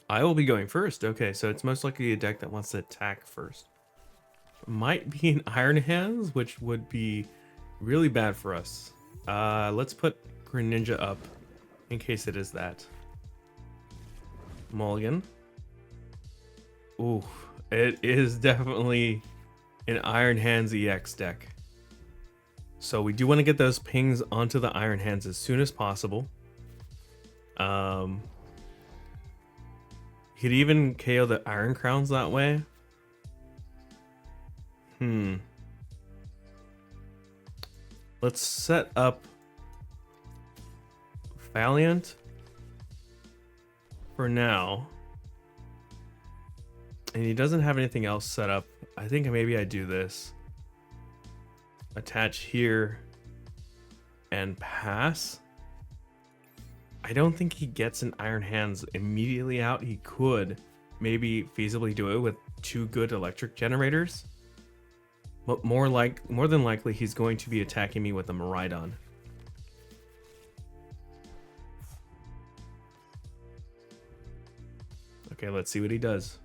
I will be going first. Okay, so it's most likely a deck that wants to attack first. Might be an Iron Hands, which would be really bad for us. Let's put Greninja up in case it is that. Mulligan. Ooh, it is definitely an Iron Hands EX deck. So we do want to get those pings onto the Iron Hands as soon as possible. Could even KO the Iron Crowns that way. Let's set up Valiant for now. And he doesn't have anything else set up. I think maybe I do this. Attach here and pass. I don't think he gets an Iron Hands immediately out. He could maybe feasibly do it with 2 good electric generators. But more than likely, he's going to be attacking me with a Miraidon. Okay, let's see what he does.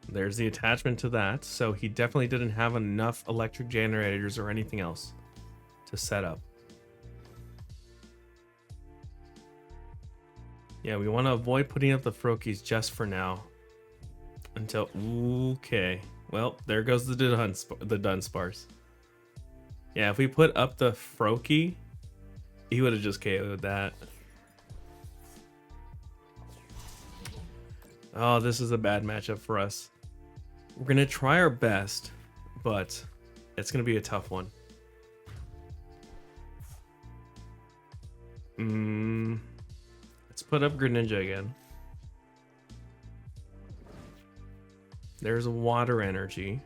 There's the attachment to that. So he definitely didn't have enough electric generators or anything else to set up. Yeah, we want to avoid putting up the Froakies just for now. Until, okay. Well, there goes the Dunsparce. Yeah, if we put up the Froakie, he would have just KO'd that. Oh, this is a bad matchup for us. We're going to try our best, but it's going to be a tough one. Let's put up Greninja again. There's a water energy.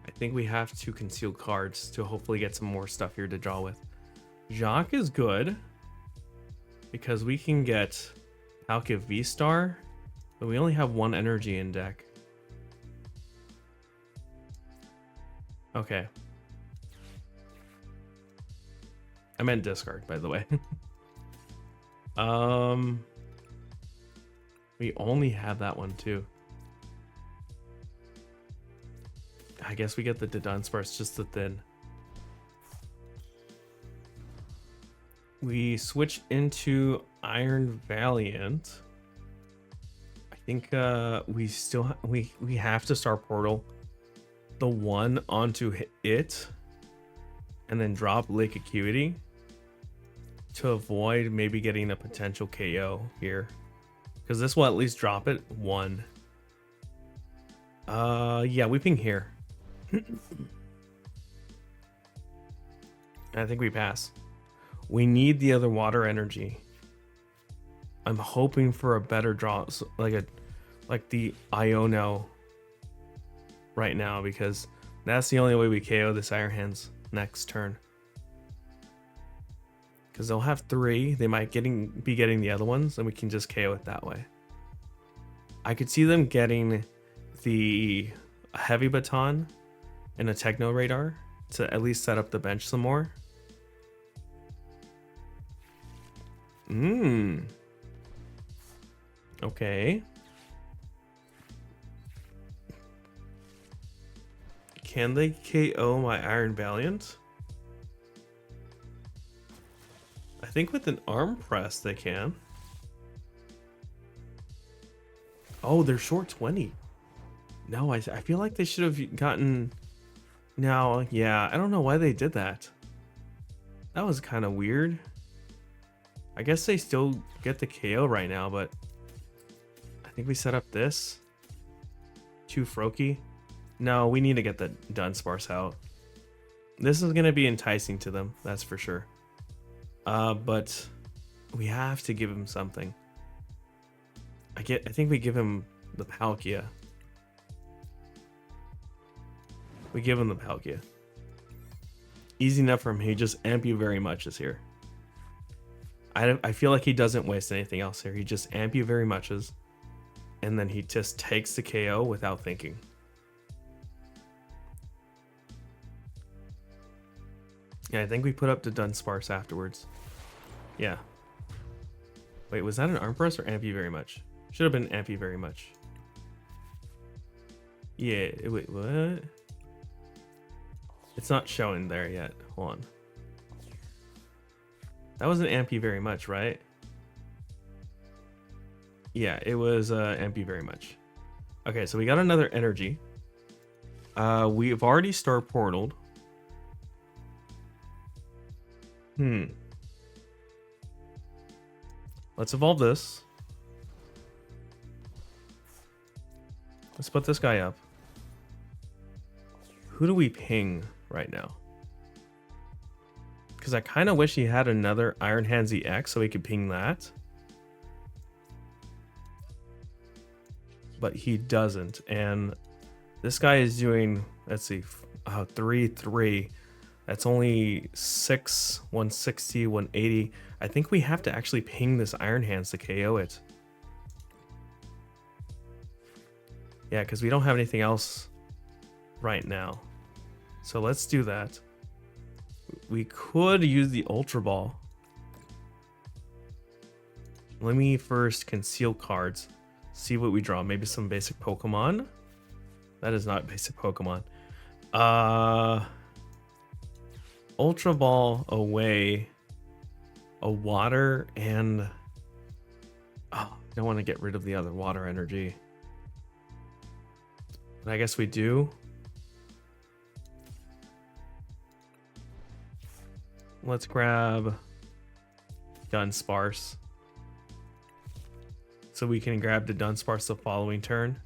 I think we have to conceal cards to hopefully get some more stuff here to draw with. Jacq is good because we can get Palkia VSTAR, but we only have one energy in deck. Okay. I meant discard, by the way. We only have that one too. I guess we get the Dudunsparce just to thin. We switch into Iron Valiant. I think we still we have to start Portal the one onto it and then drop Lake Acuity to avoid maybe getting a potential KO here, because this will at least drop it one. Yeah, we ping here. I think we pass. We need the other water energy. I'm hoping for a better draw, like the Iono right now, because that's the only way we KO this Iron Hands next turn. Because they'll have 3, they might be getting the other ones, and we can just KO it that way. I could see them getting the Heavy Baton and a Techno Radar to at least set up the bench some more. Okay. Can they KO my Iron Valiant? I think with an arm press they can. Oh, they're short 20. No, I feel like they should have gotten... Now, yeah, I don't know why they did that. That was kind of weird. I guess they still get the KO right now, but I think we set up this. 2 Froakie. No, we need to get the Dunsparce out. This is going to be enticing to them, that's for sure. But we have to give him something. I think we give him the Palkia. We give him the Palkia. Easy enough for him. He just amp you very much is here. I feel like he doesn't waste anything else here. He just amp you very muches, and then he just takes the KO without thinking. Yeah, I think we put up the Dunsparce afterwards. Yeah. Wait, was that an arm press or amp you very much? Should have been amp you very much. Yeah, wait, what? It's not showing there yet. Hold on. That wasn't amp you very much, right? Yeah, it was amp you very much. Okay, so we got another energy. We've already star portaled. Let's evolve this. Let's put this guy up. Who do we ping right now? Because I kind of wish he had another Iron Hands EX so we could ping that. But he doesn't. And this guy is doing, let's see, 3-3. That's only 6, 160, 180. I think we have to actually ping this Iron Hands to KO it. Yeah, because we don't have anything else right now. So let's do that. We could use the Ultra Ball. Let me first conceal cards. See what we draw. Maybe some basic Pokemon. That is not basic Pokemon. Ultra Ball away. A water and... Oh, I don't want to get rid of the other water energy. But I guess we do. Let's grab Dunsparce. So we can grab the Dunsparce the following turn.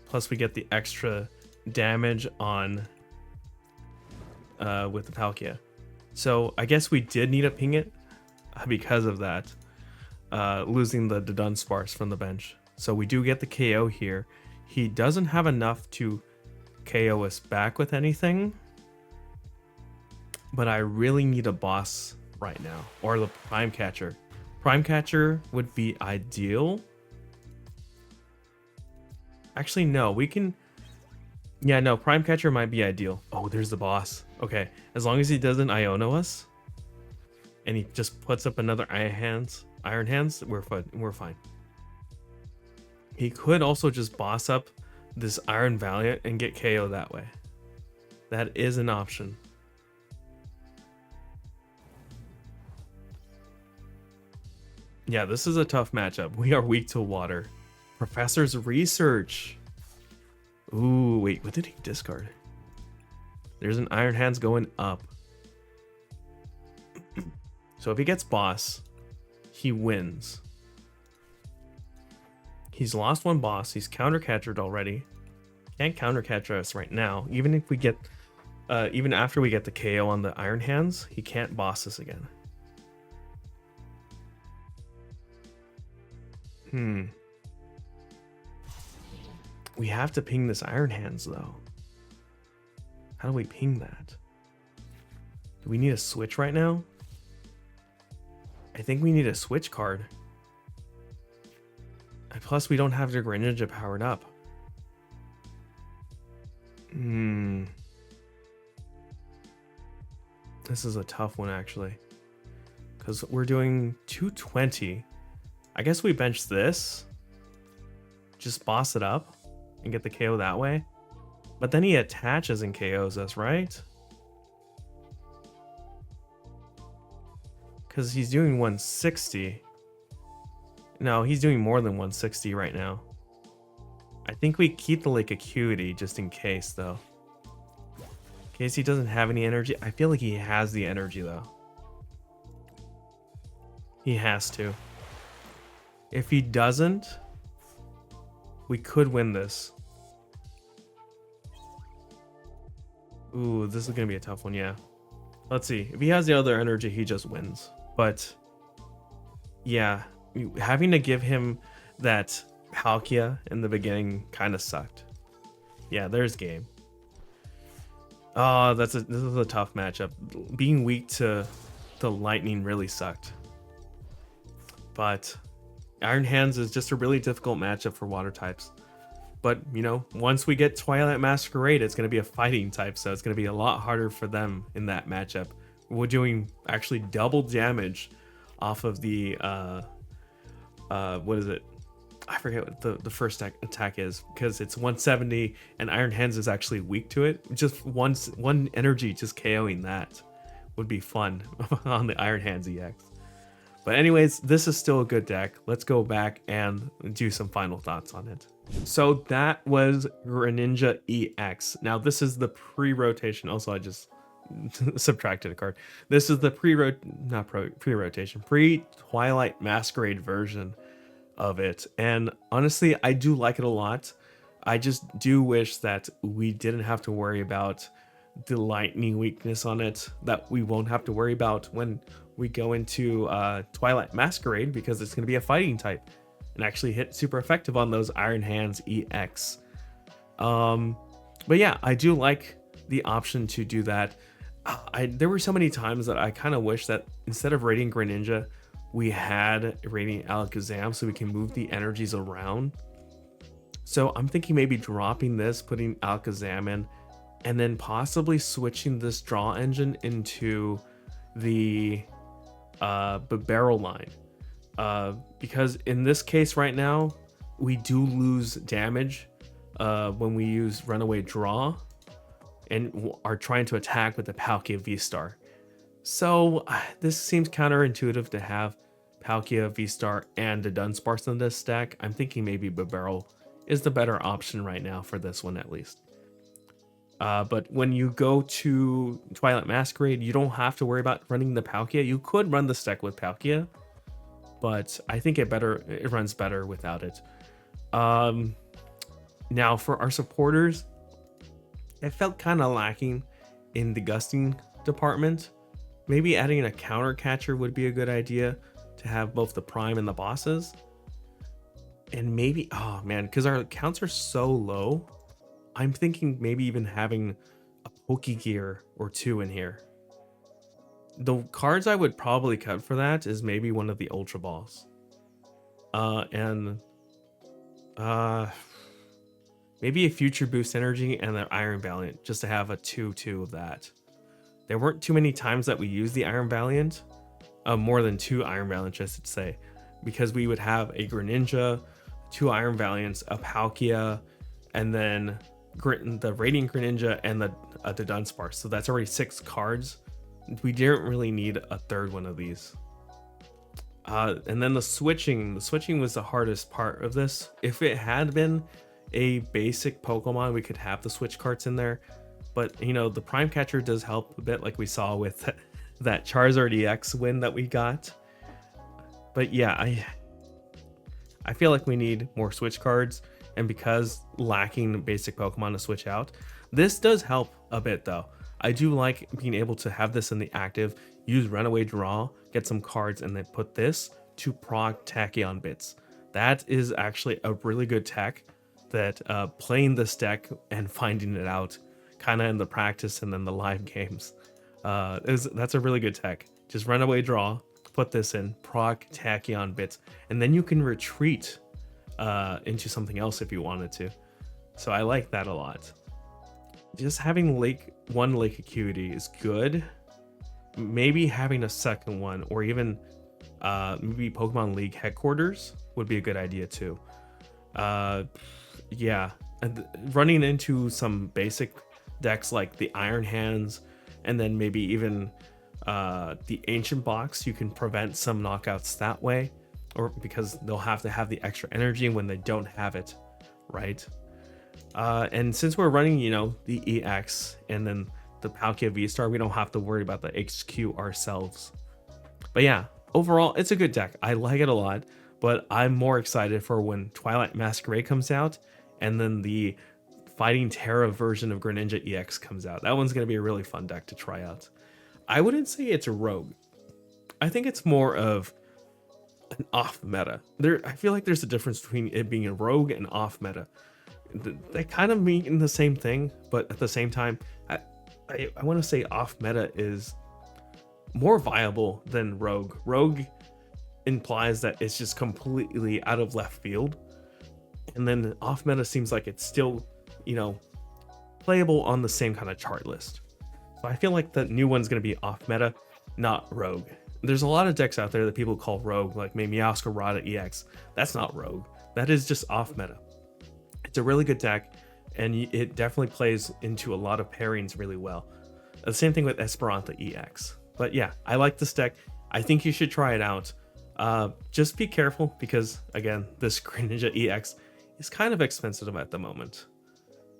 Plus we get the extra damage on with the Palkia. So I guess we did need to ping it because of that. Losing the Dunsparce from the bench. So we do get the KO here. He doesn't have enough to KO us back with anything, but I really need a boss right now, or the Prime Catcher. Prime Catcher would be ideal. Actually, no, we can... Yeah, no, Prime Catcher might be ideal. Oh, there's the boss. Okay, as long as he doesn't Iono us, and he just puts up another Iron Hands, we're fine. He could also just boss up this Iron Valiant and get KO that way. That is an option. Yeah, this is a tough matchup. We are weak to water. Professor's Research. Ooh, wait, what did he discard? There's an Iron Hands going up. So if he gets boss, he wins. He's lost one boss. He's counter-catchered already. Can't counter-catcher us right now. Even if we get, even after we get the KO on the Iron Hands, he can't boss us again. We have to ping this Iron Hands though. How do we ping that? Do we need a switch right now? I think we need a switch card. And plus we don't have the Greninja powered up. This is a tough one actually. Because we're doing 220. I guess we bench this. Just boss it up and get the KO that way. But then he attaches and KOs us, right? Because he's doing 160. No, he's doing more than 160 right now. I think we keep the Lake Acuity just in case, though. In case he doesn't have any energy. I feel like he has the energy, though. He has to. If he doesn't, we could win this. Ooh, this is going to be a tough one, yeah. Let's see. If he has the other energy, he just wins. But, yeah, having to give him that Palkia in the beginning kind of sucked. Yeah, there's game. Oh, this is a tough matchup. Being weak to the lightning really sucked. But Iron Hands is just a really difficult matchup for water types. But, you know, once we get Twilight Masquerade, it's going to be a fighting type, so it's going to be a lot harder for them in that matchup. We're doing actually double damage off of the, what is it? I forget what the first attack is, because it's 170 and Iron Hands is actually weak to it. Just one energy just KOing that would be fun on the Iron Hands EX. But anyways, this is still a good deck. Let's go back and do some final thoughts on it. So that was Greninja EX. Now this is the pre-rotation. Also, I just subtracted a card. This is the pre-Twilight Masquerade version of it. And honestly, I do like it a lot. I just do wish that we didn't have to worry about the lightning weakness on it, that we won't have to worry about when we go into Twilight Masquerade, because it's going to be a fighting type and actually hit super effective on those Iron Hands EX. But yeah, I do like the option to do that. There were so many times that I kind of wish that instead of Radiant Greninja, we had Radiant Alakazam so we can move the energies around. So I'm thinking maybe dropping this, putting Alakazam in, and then possibly switching this draw engine into the barrel line. Because in this case right now, we do lose damage when we use Runaway Draw and are trying to attack with the Palkia VSTAR. So this seems counterintuitive to have Palkia, VSTAR, and the Dunsparce in this stack. I'm thinking maybe Barrel is the better option right now for this one at least. But when you go to Twilight Masquerade, you don't have to worry about running the Palkia. You could run the stack with Palkia, but I think it runs better without it. Now for our supporters, it felt kind of lacking in the gusting department. Maybe adding a counter catcher would be a good idea to have both the prime and the bosses. And maybe, oh man, because our counts are so low, I'm thinking maybe even having a Pokegear or two in here. The cards I would probably cut for that is maybe one of the Ultra Balls. And maybe a Future Boost Energy and the Iron Valiant, just to have a 2/2 of that. There weren't too many times that we used the Iron Valiant, more than 2 Iron Valiants, I should say, because we would have a Greninja, 2 Iron Valiants, a Palkia, and then the Radiant Greninja and the Dunsparce. So that's already 6 cards. We didn't really need a third one of these. And then the switching was the hardest part of this. If it had been a basic Pokemon, we could have the switch cards in there. But, you know, the Prime Catcher does help a bit, like we saw with that Charizard EX win that we got. But yeah, I feel like we need more switch cards. And because lacking basic Pokemon to switch out, this does help a bit though. I do like being able to have this in the active, use Runaway Draw, get some cards, and then put this to proc Tachyon bits. That is actually a really good tech that playing this deck and finding it out kind of in the practice and then the live games, that's a really good tech. Just Runaway Draw, put this in, proc Tachyon bits, and then you can retreat into something else if you wanted to. So I like that a lot. Just having one Lake Acuity is good. Maybe having a second one, or even maybe Pokemon League headquarters would be a good idea too. Yeah, and running into some basic decks like the Iron Hands, and then maybe even the Ancient Box, you can prevent some knockouts that way, or because they'll have to have the extra energy when they don't have it, right? And since we're running, you know, the EX and then the Palkia VSTAR, we don't have to worry about the HQ ourselves. But yeah, overall, it's a good deck. I like it a lot, but I'm more excited for when Twilight Masquerade comes out and then the Fighting Tera version of Greninja EX comes out. That one's going to be a really fun deck to try out. I wouldn't say it's a rogue. I think it's more of an off meta. I feel like there's a difference between it being a rogue and off meta. They kind of mean the same thing, but at the same time, I want to say off meta is more viable than rogue. Rogue implies that it's just completely out of left field, and then off meta seems like it's still, you know, playable on the same kind of chart list. So I feel like the new one's going to be off meta, not rogue. There's a lot of decks out there that people call rogue, like maybe Masquerade EX. That's not rogue. That is just off meta. It's a really good deck, and it definitely plays into a lot of pairings really well. The same thing with Esperanza EX. But yeah, I like this deck. I think you should try it out. Just be careful because, again, this Greninja EX is kind of expensive at the moment.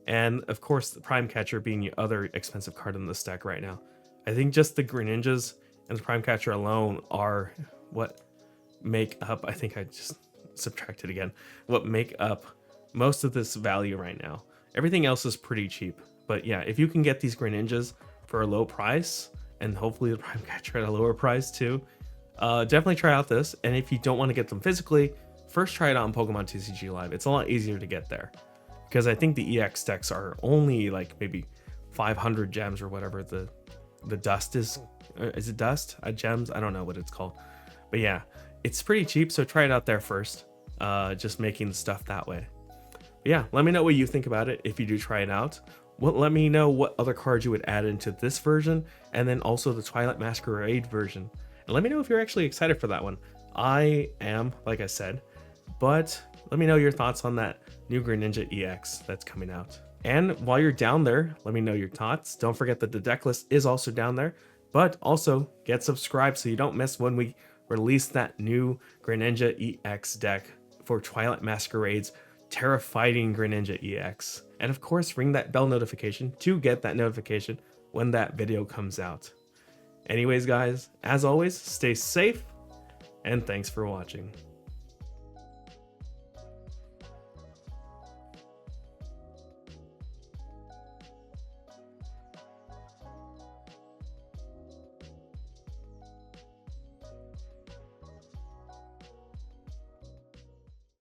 And of course, the Prime Catcher being the other expensive card in this deck right now. I think just the Greninjas and the Prime Catcher alone are what make up, I think I just subtracted again, what make up most of this value right now. Everything else is pretty cheap. But yeah, if you can get these Greninjas for a low price, and hopefully the Prime Catcher at a lower price too, definitely try out this. And if you don't want to get them physically, first try it out on Pokemon TCG Live. It's a lot easier to get there, because I think the EX decks are only like maybe 500 gems or whatever the dust is. Is it dust? Gems? I don't know what it's called. But yeah, it's pretty cheap, so try it out there first. Just making the stuff that way. But yeah, let me know what you think about it if you do try it out. Let me know what other cards you would add into this version, and then also the Twilight Masquerade version. And let me know if you're actually excited for that one. I am, like I said, but let me know your thoughts on that new Greninja EX that's coming out. And while you're down there, let me know your thoughts. Don't forget that the deck list is also down there, but also get subscribed so you don't miss when we release that new Greninja EX deck for Twilight Masquerade's Tera Fighting Greninja EX. And of course, ring that bell notification to get that notification when that video comes out. Anyways, guys, as always, stay safe, and thanks for watching.